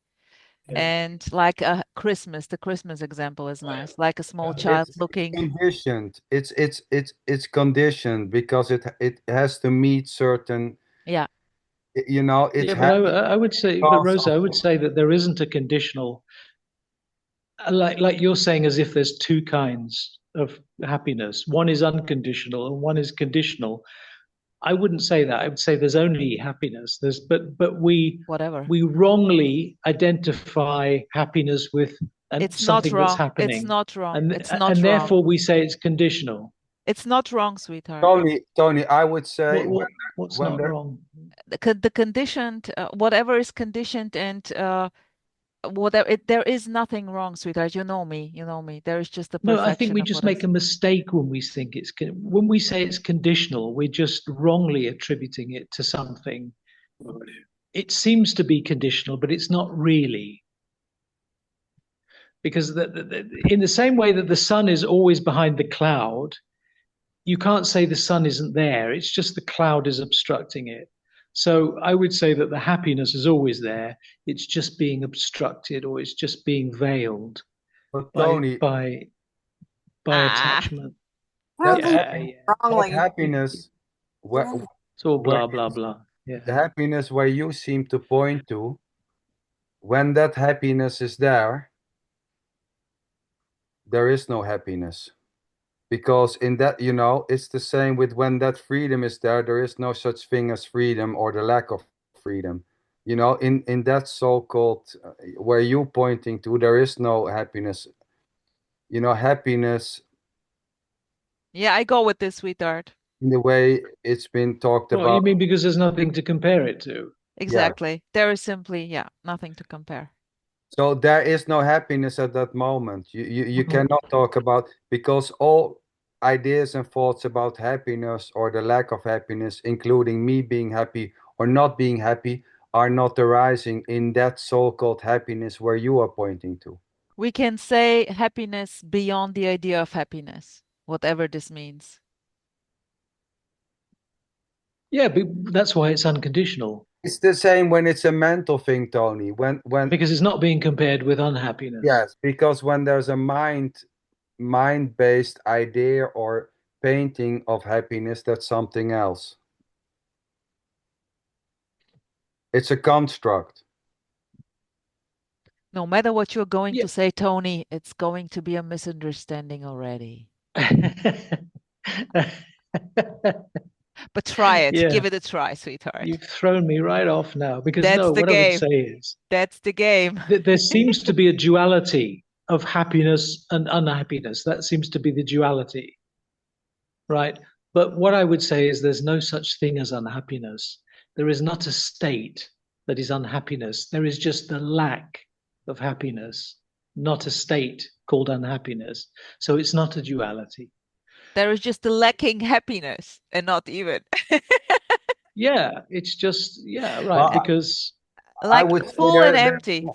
And like a Christmas, the Christmas example is nice. Like a small child looking. Conditioned. It's conditioned because it has to meet certain. Yeah. It's. Yeah, but I would say, but Rosa, I would say that there isn't a conditional. Like you're saying, as if there's two kinds of happiness. One is unconditional and one is conditional. I wouldn't say that. I would say there's only happiness. But we wrongly identify happiness with something that's happening. It's not wrong. And therefore we say it's conditional. It's not wrong, sweetheart. Tony, I would say what's not wrong? The conditioned, whatever is conditioned, and whatever there is nothing wrong, sweetheart. You know me. There is just the perfection. No, I think we just make a mistake when we think when we say it's conditional. We're just wrongly attributing it to something. It seems to be conditional, but it's not really. Because in the same way that the sun is always behind the cloud, you can't say the sun isn't there. It's just the cloud is obstructing it. So I would say that the happiness is always there. It's just being obstructed, or it's just being veiled by attachment. Happiness. It's all blah blah blah. Yeah. The happiness where you seem to point to, when that happiness is there is no happiness. Because in that, it's the same with when that freedom is there is no such thing as freedom or the lack of freedom. In that so-called where you pointing to, there is no happiness. Happiness. Yeah, I go with this, sweetheart. In the way it's been talked about. You mean because there's nothing to compare it to? Exactly. Yeah. There is simply, nothing to compare. So there is no happiness at that moment. You cannot talk about, because all ideas and thoughts about happiness or the lack of happiness, including me being happy or not being happy, are not arising in that so-called happiness where you are pointing to. We can say happiness beyond the idea of happiness, whatever this means. Yeah, but that's why it's unconditional. It's the same when it's a mental thing, Tony. When because it's not being compared with unhappiness. Yes, because when there's a mind-based idea or painting of happiness, that's something else. It's a construct. No matter what you're going to say, Tony, it's going to be a misunderstanding already. But try it. Yeah. Give it a try, sweetheart. You've thrown me right off now, because what I would say is that's the game. There seems to be a duality of happiness and unhappiness. That seems to be the duality, right? But what I would say is there's no such thing as unhappiness. There is not a state that is unhappiness. There is just the lack of happiness, not a state called unhappiness. So it's not a duality. There is just a lacking happiness, and not even. Yeah, it's just, right, because like full and empty,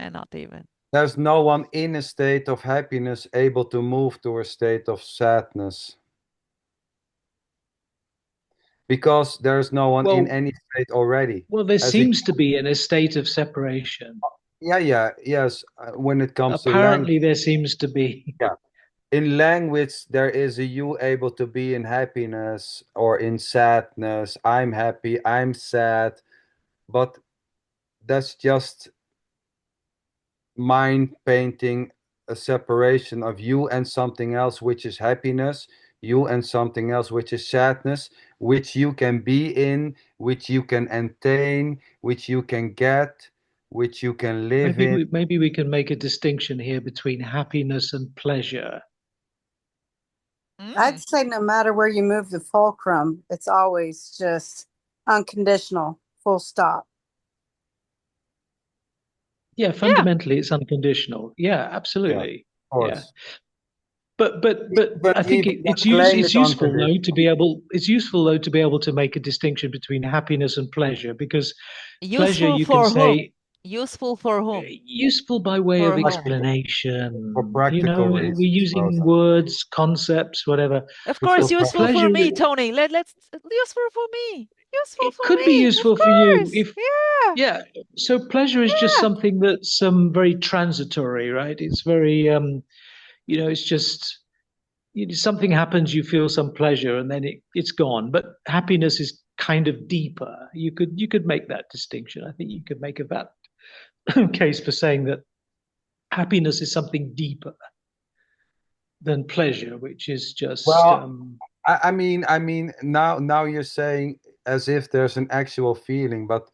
and not even. There's no one in a state of happiness able to move to a state of sadness. Because there's no one in any state already. Well, there seems to be in a state of separation. Yes. When it comes to apparently there seems to be. Yeah. In language, there is a you able to be in happiness or in sadness. I'm happy, I'm sad. But that's just mind painting a separation of you and something else, which is happiness, you and something else, which is sadness, which you can be in, which you can attain, which you can get, which you can live in. Maybe we can make a distinction here between happiness and pleasure. I'd say no matter where you move the fulcrum, it's always just unconditional, full stop. Yeah, fundamentally, it's unconditional. Yeah, absolutely. Of course. But I think it's useful though to be able to make a distinction between happiness and pleasure, because pleasure, you can say, useful for whom? Useful by way of explanation. For practical reasons, we're using words, concepts, whatever. Of course, useful for me, Tony. Let's useful for me. Useful for me. It could be useful for you if so pleasure is just something that's very transitory, right? It's very it's just something happens, you feel some pleasure, and then it's gone. But happiness is kind of deeper. You could make that distinction. I think you could make a valid case for saying that happiness is something deeper than pleasure, which is just. I mean, now you're saying as if there's an actual feeling, but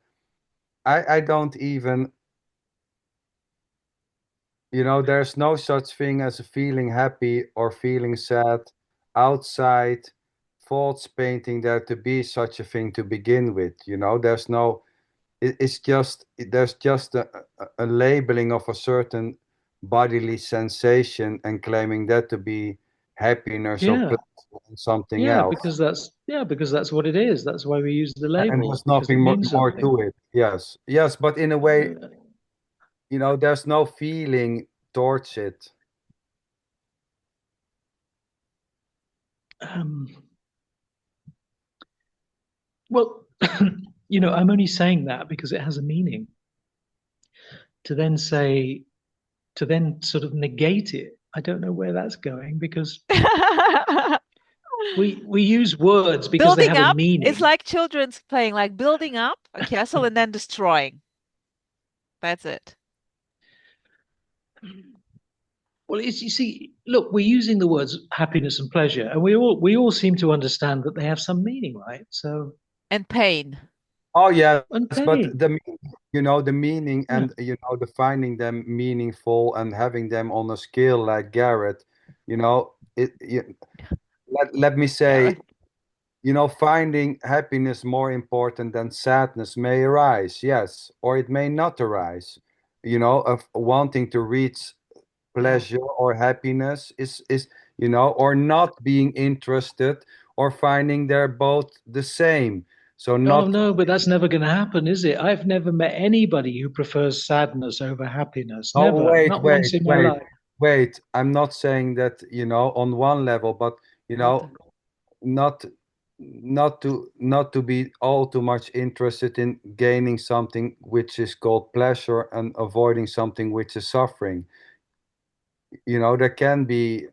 I don't even. There's no such thing as a feeling happy or feeling sad outside thoughts painting there to be such a thing to begin with. There's no, there's just a labeling of a certain bodily sensation and claiming that to be happiness or something else. Because that's what it is. That's why we use the label. And there's nothing more to it. Yes, but in a way, there's no feeling towards it. Well, I'm only saying that because it has a meaning. To then sort of negate it, I don't know where that's going, because we use words because they have a meaning. It's like children's playing, like building up a castle and then destroying. That's it. Well, you see, look, we're using the words happiness and pleasure, and we all seem to understand that they have some meaning, right? So and pain. Oh yeah, but the meaning and defining them meaningful and having them on a scale like Garrett, let me say, finding happiness more important than sadness may arise, yes, or it may not arise. Of wanting to reach pleasure or happiness is or not being interested or finding they're both the same. So no, but that's never going to happen, is it? I've never met anybody who prefers sadness over happiness. Never. Not once in my life. Wait, I'm not saying that, on one level, but not to be all too much interested in gaining something which is called pleasure and avoiding something which is suffering. There can be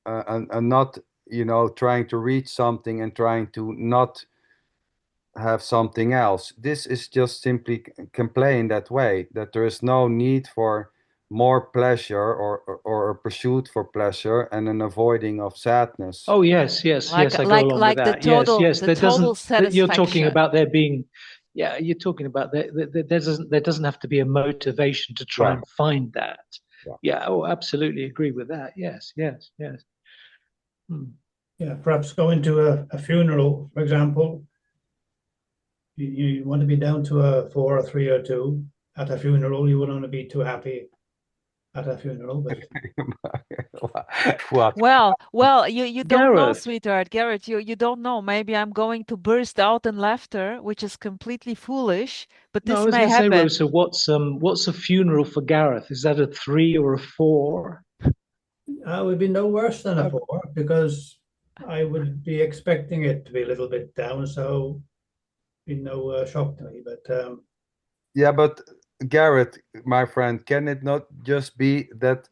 and not trying to reach something and trying to not have something else. This is just simply complain that way, that there is no need for more pleasure or a pursuit for pleasure and an avoiding of sadness. Oh yes, I go along with that. The total satisfaction. You're talking about there being, you're talking about there doesn't have to be a motivation to try and find that. Absolutely agree with that. Yes. Yeah, perhaps going to a funeral, for example. You want to be down to a 4 or 3 or 2 at a funeral. You wouldn't want to be too happy at a funeral. But well, you don't know, sweetheart. Garrett, you don't know. Maybe I'm going to burst out in laughter, which is completely foolish, but this may happen. Say, Rosa, what's a funeral for Gareth? Is that a 3 or a 4? It would be no worse than a 4, because I would be expecting it to be a little bit down, so be no shock to me. But but Garrett, my friend, can it not just be that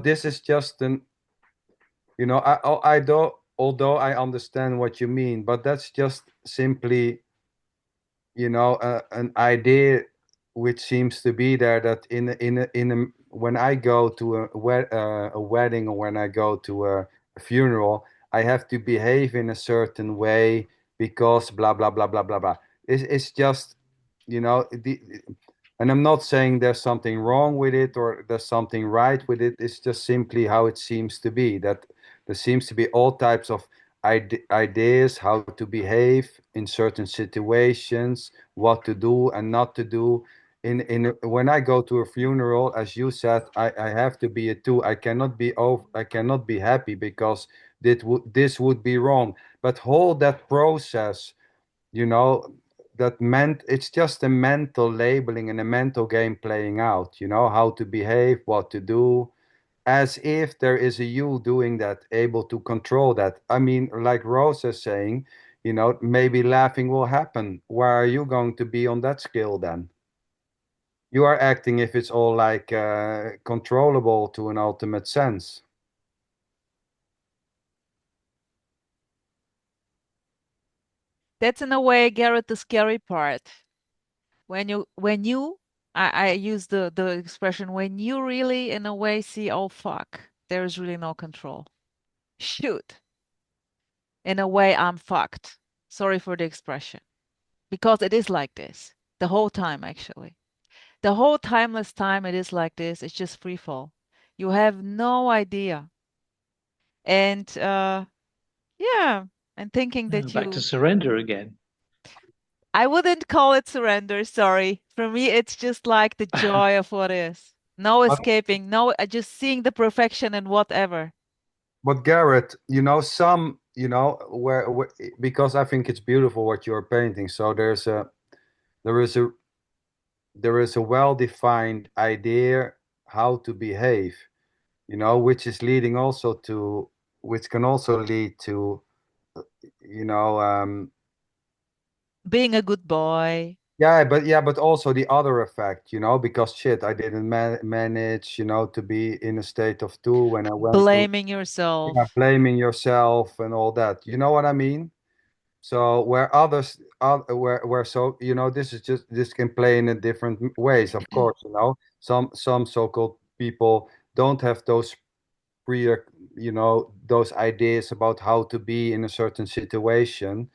this is just an although I understand what you mean, but that's just simply an idea which seems to be there, that in when I go to a wedding or when I go to a funeral, I have to behave in a certain way because blah blah blah blah blah blah. It's just And I'm not saying there's something wrong with it or there's something right with it. It's just simply how it seems to be, that there seems to be all types of ideas how to behave in certain situations, what to do and not to do. When I go to a funeral, as you said, I have to be a two. I cannot be happy because this would be wrong. But hold that process, you know, it's just a mental labeling and a mental game playing out, how to behave, what to do, as if there is a you doing that, able to control that. I mean, like Rose is saying, maybe laughing will happen. Where are you going to be on that scale then? You are acting if it's all like controllable to an ultimate sense. That's in a way, Garrett, the scary part. I use the expression, when you really in a way see, oh fuck, there's really no control. Shoot. In a way, I'm fucked. Sorry for the expression. Because it is like this. The whole time, actually. The whole timeless time it is like this. It's just free fall. You have no idea. And yeah, and thinking that Back to surrender again. I wouldn't call it surrender, sorry. For me, it's just like the joy of what is. No escaping, no, just seeing the perfection in whatever. But Garrett, where because I think it's beautiful what you're painting. So there is a well-defined idea how to behave, which is leading also to, which can also lead to, being a good boy. yeah, but also the other effect, because shit, I didn't manage, to be in a state of two when I went blaming yourself. Yeah, blaming yourself and all that. You know what I mean? So where others where so this can play in a different ways, of course. Some so-called people don't have those pre those ideas about how to be in a certain situation.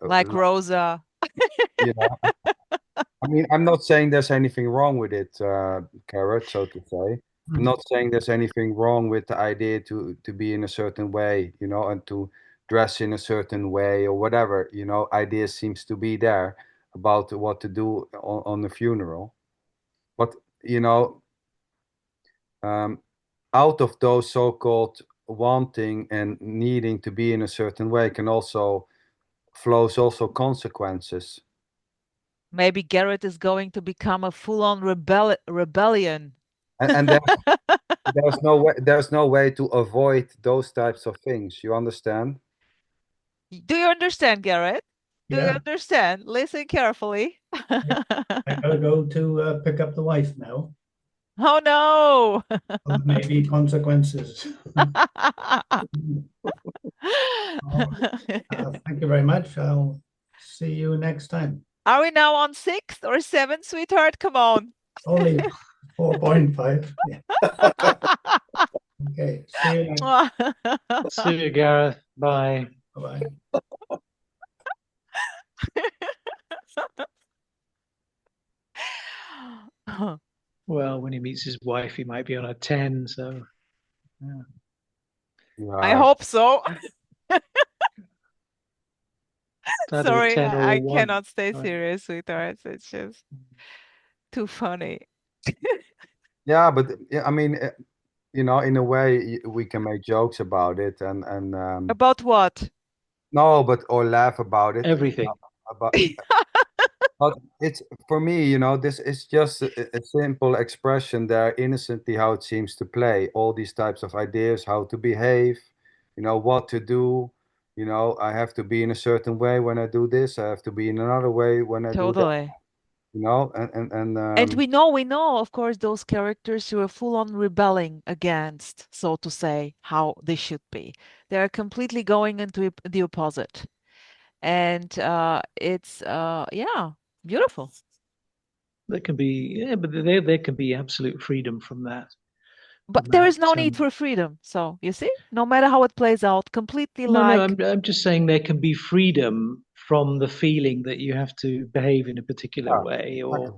Like Rosa. You know, I mean, I'm not saying there's anything wrong with it, Carrot, so to say. I'm not saying there's anything wrong with the idea to be in a certain way, and to dress in a certain way or whatever, idea seems to be there about what to do on the funeral. But, um, out of those so-called wanting and needing to be in a certain way can also flows also consequences. Maybe Garrett is going to become a full-on rebellion. And there's no way to avoid those types of things. You understand? Do you understand, Garrett? Do you Yeah. understand? Listen carefully. I gotta go to pick up the wife now. Oh no! Well, maybe consequences. Thank you very much. I'll see you next time. Are we now on 6 or 7, sweetheart? Come on. Only 4.5. Yeah. Okay. See you next. See you, Gareth. Bye. Bye. Well, when he meets his wife, he might be on a 10. So, yeah. I hope so. Sorry, I cannot stay serious, sweetheart. It's just too funny. Yeah, but I mean, in a way, we can make jokes about it and about what? No, or laugh about it. Everything. But it's for me, this is just a simple expression there, innocently how it seems to play. All these types of ideas, how to behave, what to do. I have to be in a certain way when I do this. I have to be in another way when I do that. And we know, of course, those characters who are full on rebelling against, so to say, how they should be. They are completely going into the opposite. And it's yeah, beautiful. There can be, but there can be absolute freedom from that. But there is no need for freedom. So you see, no matter how it plays out, completely No, I'm just saying there can be freedom from the feeling that you have to behave in a particular way, or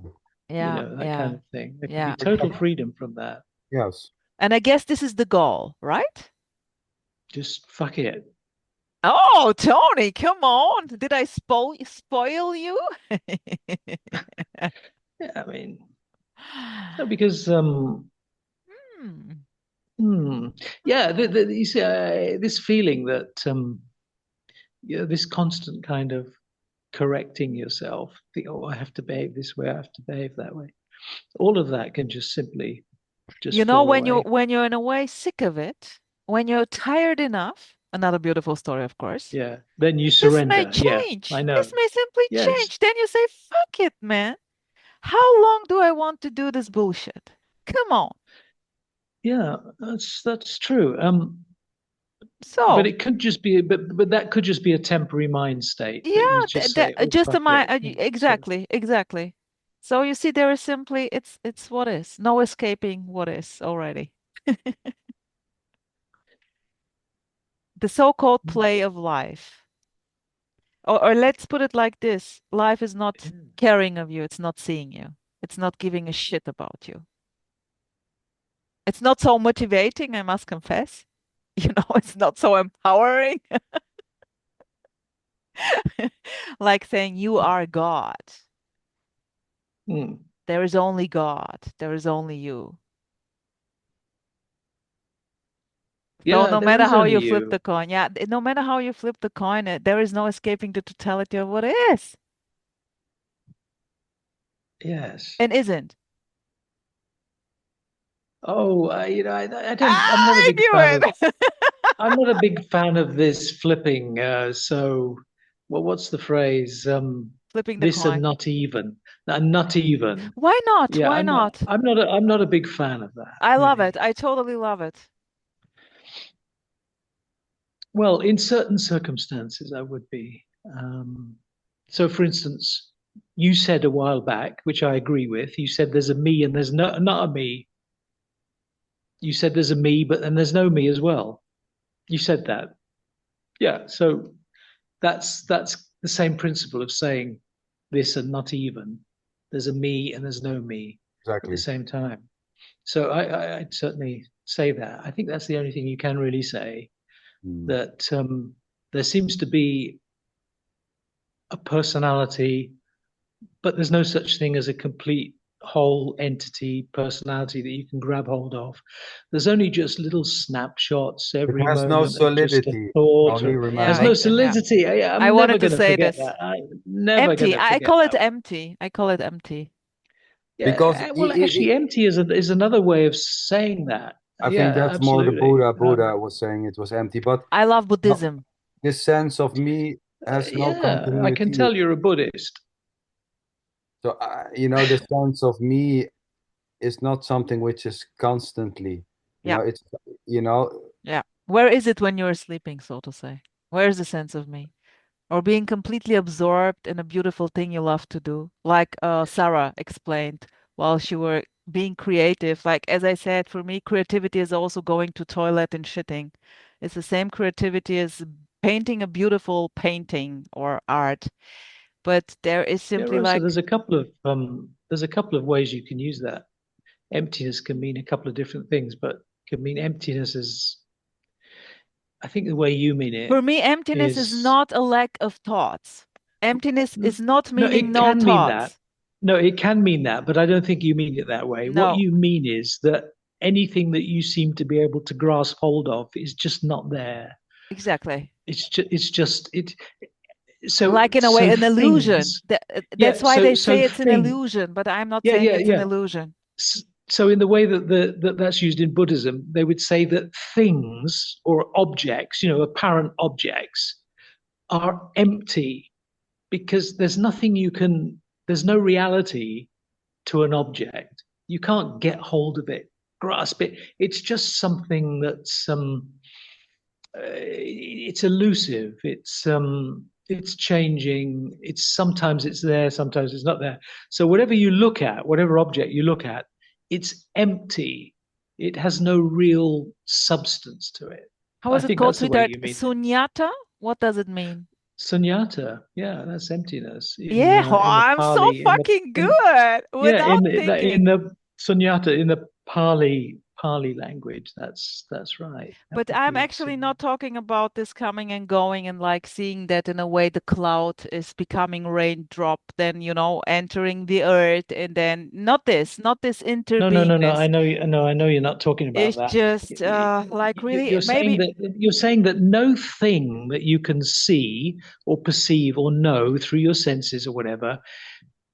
Yeah, that yeah, kind of thing. There can yeah. be total freedom from that. Yes. And I guess this is the goal, right? Just fuck it. Oh, Tony, come on. Did I spoil you? Yeah, I mean, no, because yeah, you see, this feeling that this constant kind of correcting yourself, think, oh, I have to behave this way, I have to behave that way. All of that can just simply just fall when away. when you're in a way sick of it, when you're tired enough, another beautiful story, of course. Yeah, then you This may surrender. change. Yeah, I know. This may simply Yes. change. Then you say, fuck it, man. How long do I want to do this bullshit? Come on. Yeah, that's true. So, but it could just be, but that could just be a temporary mind state that you just say, oh, just a fuck mind, it. exactly, exactly. So you see, there is simply, it's what is. No escaping what is already. The so-called play of life. Or let's put it like this. Life is not caring of you. It's not seeing you. It's not giving a shit about you. It's not so motivating, I must confess. It's not so empowering. Like saying you are God. There is only God. There is only you. So Yeah, no there matter is how only you flip you. the coin, no matter how you flip the coin, there is no escaping the totality of what is Yes. and isn't. Oh, I don't. I'm not a big fan of. I'm not a big fan of this flipping. So, well, what's the phrase? Flipping the This coin. and not even. Not even. Why not? Yeah, Why I'm not? not. I'm not. I'm not a big fan of that. I love really. it. I totally love it. Well, in certain circumstances, I would be. So, for instance, you said a while back, which I agree with. You said there's a me and there's not a me. You said there's a me, but then there's no me as well. You said that. Yeah. So that's the same principle of saying this and not even. There's a me and there's no me at the same time. So I'd certainly say that. I think that's the only thing you can really say, that there seems to be a personality, but there's no such thing as a complete whole entity personality that you can grab hold of. There's only just little snapshots every It has moment no of just a solidity. thought. There's no solidity. I'm I never wanted to going to say forget this. that. I'm never empty. going to I forget call it that. empty. I call it empty. Yeah, because well, actually, empty is another way of saying that. I think that's more the absolutely. Buddha was saying it was empty, but I love Buddhism. This sense of me has no continuity. I can tell you're a Buddhist. So the sense of me is not something which is constantly. It's Yeah. Where is it when you're sleeping, so to say? Where is the sense of me? Or being completely absorbed in a beautiful thing you love to do, like Sarah explained while she were being creative. Like, as I said, for me, creativity is also going to toilet and shitting. It's the same creativity as painting a beautiful painting or art. But there is simply Rosa, like there's a couple of ways you can use that. Emptiness can mean a couple of different things, but can mean emptiness is, I think the way you mean it. For me, emptiness is not a lack of thoughts. Emptiness is not meaning no can mean thoughts. that. No, it can mean that, but I don't think you mean it that way. No. What you mean is that anything that you seem to be able to grasp hold of is just not there. Exactly. So, like in a way, an illusion. That's why they say it's an illusion, but I'm not saying it's an illusion. So in the way that that's used in Buddhism, they would say that things or objects, apparent objects, are empty because there's no reality to an object. You can't get hold of it, grasp it. It's just something that's it's elusive. It's changing. Sometimes it's there, sometimes it's not there. So whatever you look at, whatever object you look at, it's empty. It has no real substance to it. How is it called, sweetheart? Sunyata? What does it mean? Sunyata, yeah, that's emptiness. Yeah, oh, In the I'm so Pali, fucking good yeah, without thinking. in the Sunyata, in the Pali language, that's right. That But would I'm be actually not talking about this coming and going and like seeing that in a way the cloud is becoming raindrop, then entering the earth, and then not this No. interbeingness. I know you're not talking about It's that. just like really You're saying maybe. that no thing that you can see or perceive or know through your senses or whatever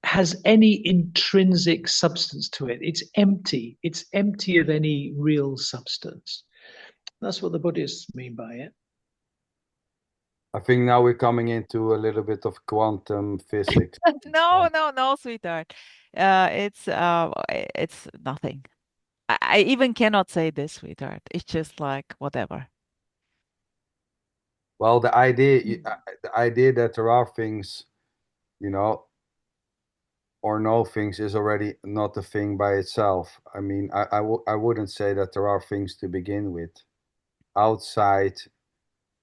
has any intrinsic substance to it. It's empty. It's empty of any real substance. That's what the Buddhists mean by it. I think now we're coming into a little bit of quantum physics. No, sweetheart. It's nothing. I even cannot say this, sweetheart. It's just like whatever. Well, the idea that there are things, or no things is already not a thing by itself. I mean, I wouldn't say that there are things to begin with outside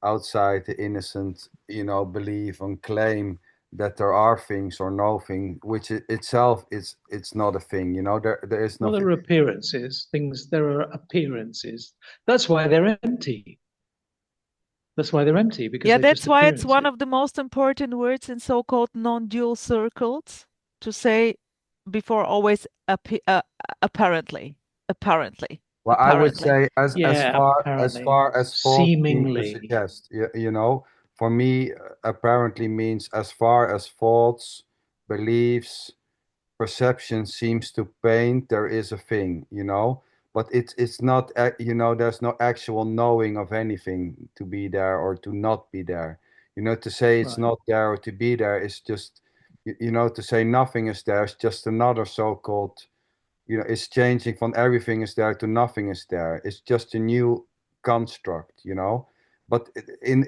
the innocent, belief and claim that there are things or no thing, which itself it's not a thing. There is Well, nothing. there are appearances, things, there are appearances. That's why they're empty. That's why they're empty, because Yeah, they're that's just why it's one appearances. of the most important words in so-called non-dual circles to say before always apparently. Well, I would say as Yeah, far apparently, as false seems to seemingly. suggest, for me, apparently means as far as thoughts, beliefs, perception seems to paint, there is a thing, but it's not, there's no actual knowing of anything to be there or to not be there. To say it's Right. not there or to be there is just, to say nothing is there is just another so-called, it's changing from everything is there to nothing is there. It's just a new construct, but in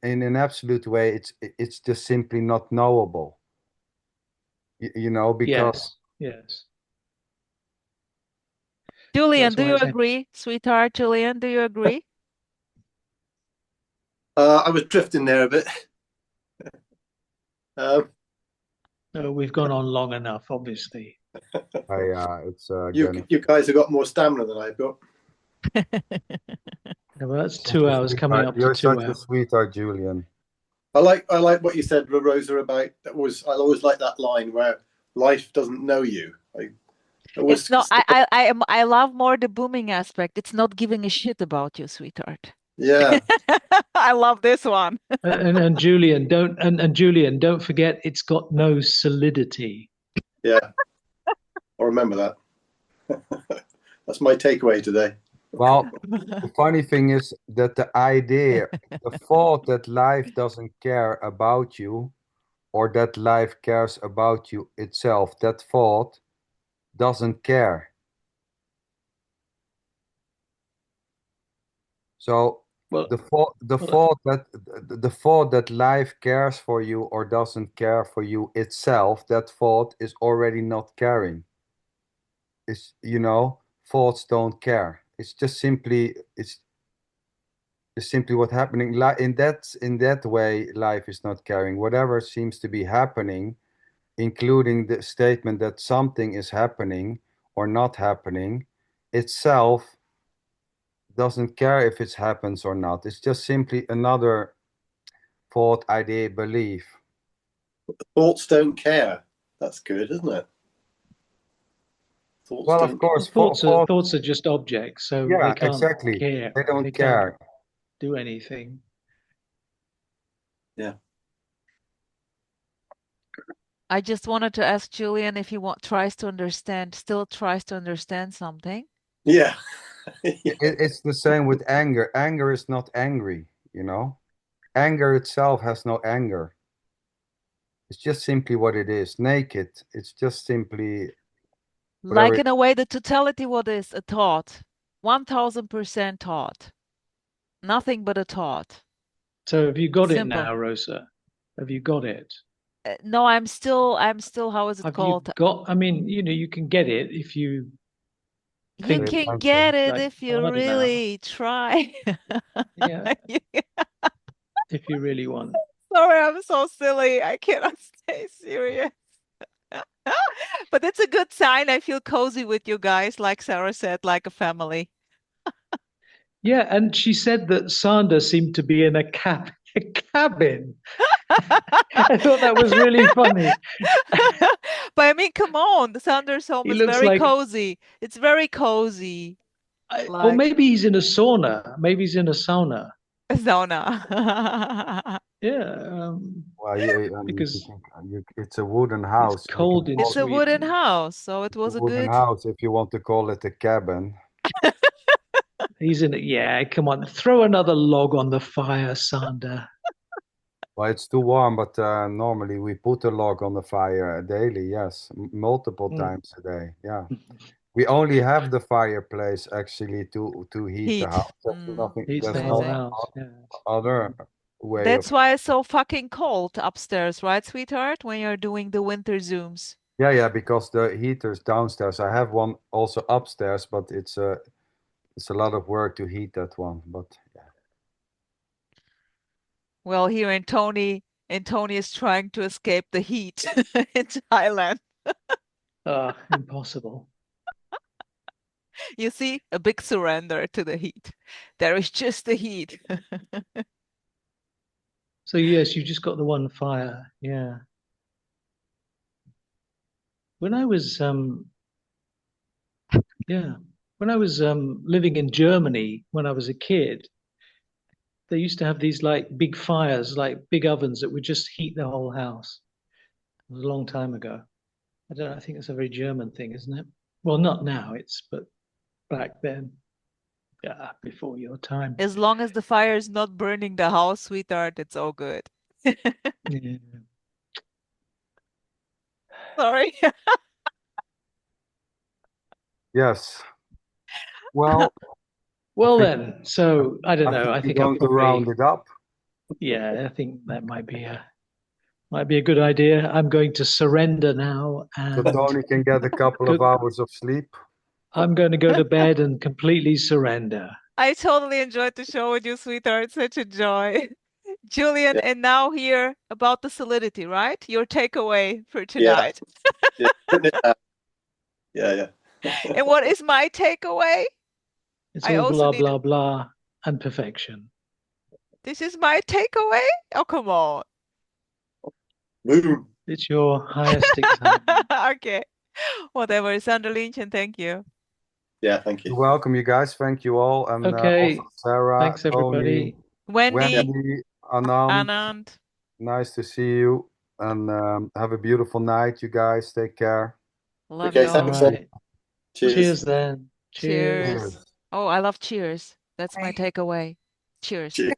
an absolute way, it's just simply not knowable. Because Yes. Julian, That's do why you it's agree, sweetheart? Julian, do you agree? I was drifting there a bit. No, we've gone on long enough, obviously. it's you guys have got more stamina than I've got. Yeah, well, that's 2 hours coming up to You're 2 such hours. a sweetheart, Julian. I like what you said, Rosa, about I always like that line where life doesn't know you. It's not. I love more the booming aspect. It's not giving a shit about you, sweetheart. Yeah. I love this one. and Julian, don't forget, it's got no solidity. Yeah, I'll remember that. That's my takeaway today. Well, the funny thing is that the thought that life doesn't care about you, or that life cares about you itself, that thought doesn't care. So the thought that life cares for you or doesn't care for you itself, that thought is already not caring. It's, thoughts don't care. It's just simply what's happening. In that way, life is not caring. Whatever seems to be happening, including the statement that something is happening or not happening, itself doesn't care if it happens or not. It's just simply another thought, idea, belief. Thoughts don't care. That's good, isn't it? Well, of course, thoughts are just objects, so yeah, they can't exactly. care. They don't care. Can't do anything. Yeah. I just wanted to ask Julian if he still tries to understand something. Yeah. It's the same with anger. Anger is not angry, Anger itself has no anger. It's just simply what it is. Naked. It's just simply like in a way, the totality, what is a thought? 1000% thought. Nothing but a thought. So have you got Simple. it now, Rosa? Have you got it? No, I'm still, how is it called? I mean, you can get it if you You can get it if you really try. Yeah. If you really want. Sorry, I'm so silly. I cannot stay serious. But it's a good sign. I feel cozy with you guys, like Sarah said, like a family. Yeah, and she said that Sander seemed to be in a cabin. I thought that was really funny. But I mean, come on, the Sander's home He is looks very like cozy. It's very cozy. or Like maybe he's in a sauna. Maybe he's in a sauna. a sauna. Yeah, Well, you, because it's a wooden it's house. We can cold in call It's a wooden Sweden. house, so it it a was a wooden good. house if you want to call it a cabin. He's in it. Yeah, come on, throw another log on the fire, Sander. Well, it's too warm, but normally we put a log on the fire daily. Yes, multiple Mm. times a day. Yeah, we only have the fireplace actually to heat the Heat. house. There's nothing. Heats the There's whole no Amazing. house. Yeah. other way That's of. why it's so fucking cold upstairs, right, sweetheart? When you're doing the winter Zooms. Yeah, because the heater's downstairs. I have one also upstairs, but it's a lot of work to heat that one. But yeah. Well, here in Tony is trying to escape the heat in Thailand. Impossible. You see, a big surrender to the heat. There is just the heat. So yes, you just got the one fire. Yeah. When I was living in Germany when I was a kid, they used to have these like big fires, like big ovens that would just heat the whole house. It was a long time ago. I don't know, I think it's a very German thing, isn't it? Well, not now, but back then. Yeah, before your time. As long as the fire is not burning the house, sweetheart, it's all good. Yeah. Sorry. Yes. Well. Well then, so I don't know. I We're think going to round it up. Yeah, I think that might be a good idea. I'm going to surrender now, So and Tony can get a couple of hours of sleep. I'm going to go to bed and completely surrender. I totally enjoyed the show with you, sweetheart. Such a joy. Julian, and now here about the solidity, right? Your takeaway for tonight. Yeah. Yeah. And what is my takeaway? It's all blah, blah, blah, and perfection. This is my takeaway? Oh, come on. Boom. It's your highest example. Okay. Whatever. SanderLinchen, thank you. Yeah, thank you. You're welcome, you guys. Thank you all. And Okay. also Sarah, Thanks, everybody. Tony, Wendy, Anand. Nice to see you. And have a beautiful night, you guys. Take care. Love you all. Thanks. Right. Cheers. Cheers then. Cheers. Oh, I love cheers. That's my takeaway. Cheers. Cheers.